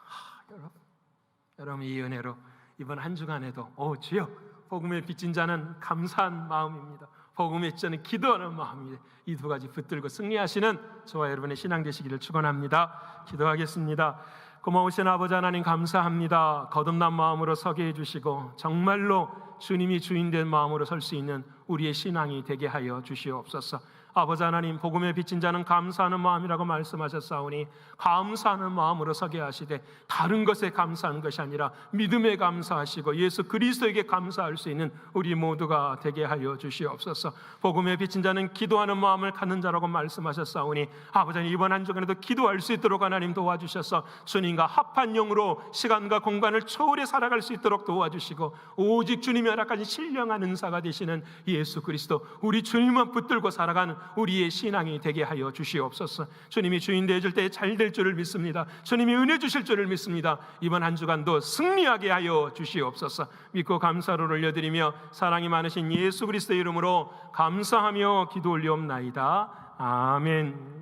여러분, 이 은혜로 이번 한 주간에도 주여, 복음에 빚진 자는 감사한 마음입니다. 복음에 빚진 자는 기도하는 마음입니다. 이 두 가지 붙들고 승리하시는 저와 여러분의 신앙 되시기를 축원합니다. 기도하겠습니다. 고마우신 아버지 하나님, 감사합니다. 거듭난 마음으로 서게 해주시고 정말로 주님이 주인된 마음으로 설 수 있는 우리의 신앙이 되게 하여 주시옵소서. 아버지 하나님, 복음에 비친 자는 감사하는 마음이라고 말씀하셨사오니 감사하는 마음으로 서게 하시되 다른 것에 감사하는 것이 아니라 믿음에 감사하시고 예수 그리스도에게 감사할 수 있는 우리 모두가 되게 하여 주시옵소서. 복음에 비친 자는 기도하는 마음을 갖는 자라고 말씀하셨사오니 아버지 하나님, 이번 한 주간에도 기도할 수 있도록 하나님 도와주셔서 주님과 합한 영으로 시간과 공간을 초월해 살아갈 수 있도록 도와주시고 오직 주님이 허락하신 신령한 은사가 되시는 예수 그리스도, 우리 주님만 붙들고 살아가는 우리의 신앙이 되게 하여 주시옵소서. 주님이 주인 되어줄 때 잘 될 줄을 믿습니다. 주님이 은혜 주실 줄을 믿습니다. 이번 한 주간도 승리하게 하여 주시옵소서. 믿고 감사를 올려드리며 사랑이 많으신 예수 그리스도의 이름으로 감사하며 기도 올리옵나이다. 아멘.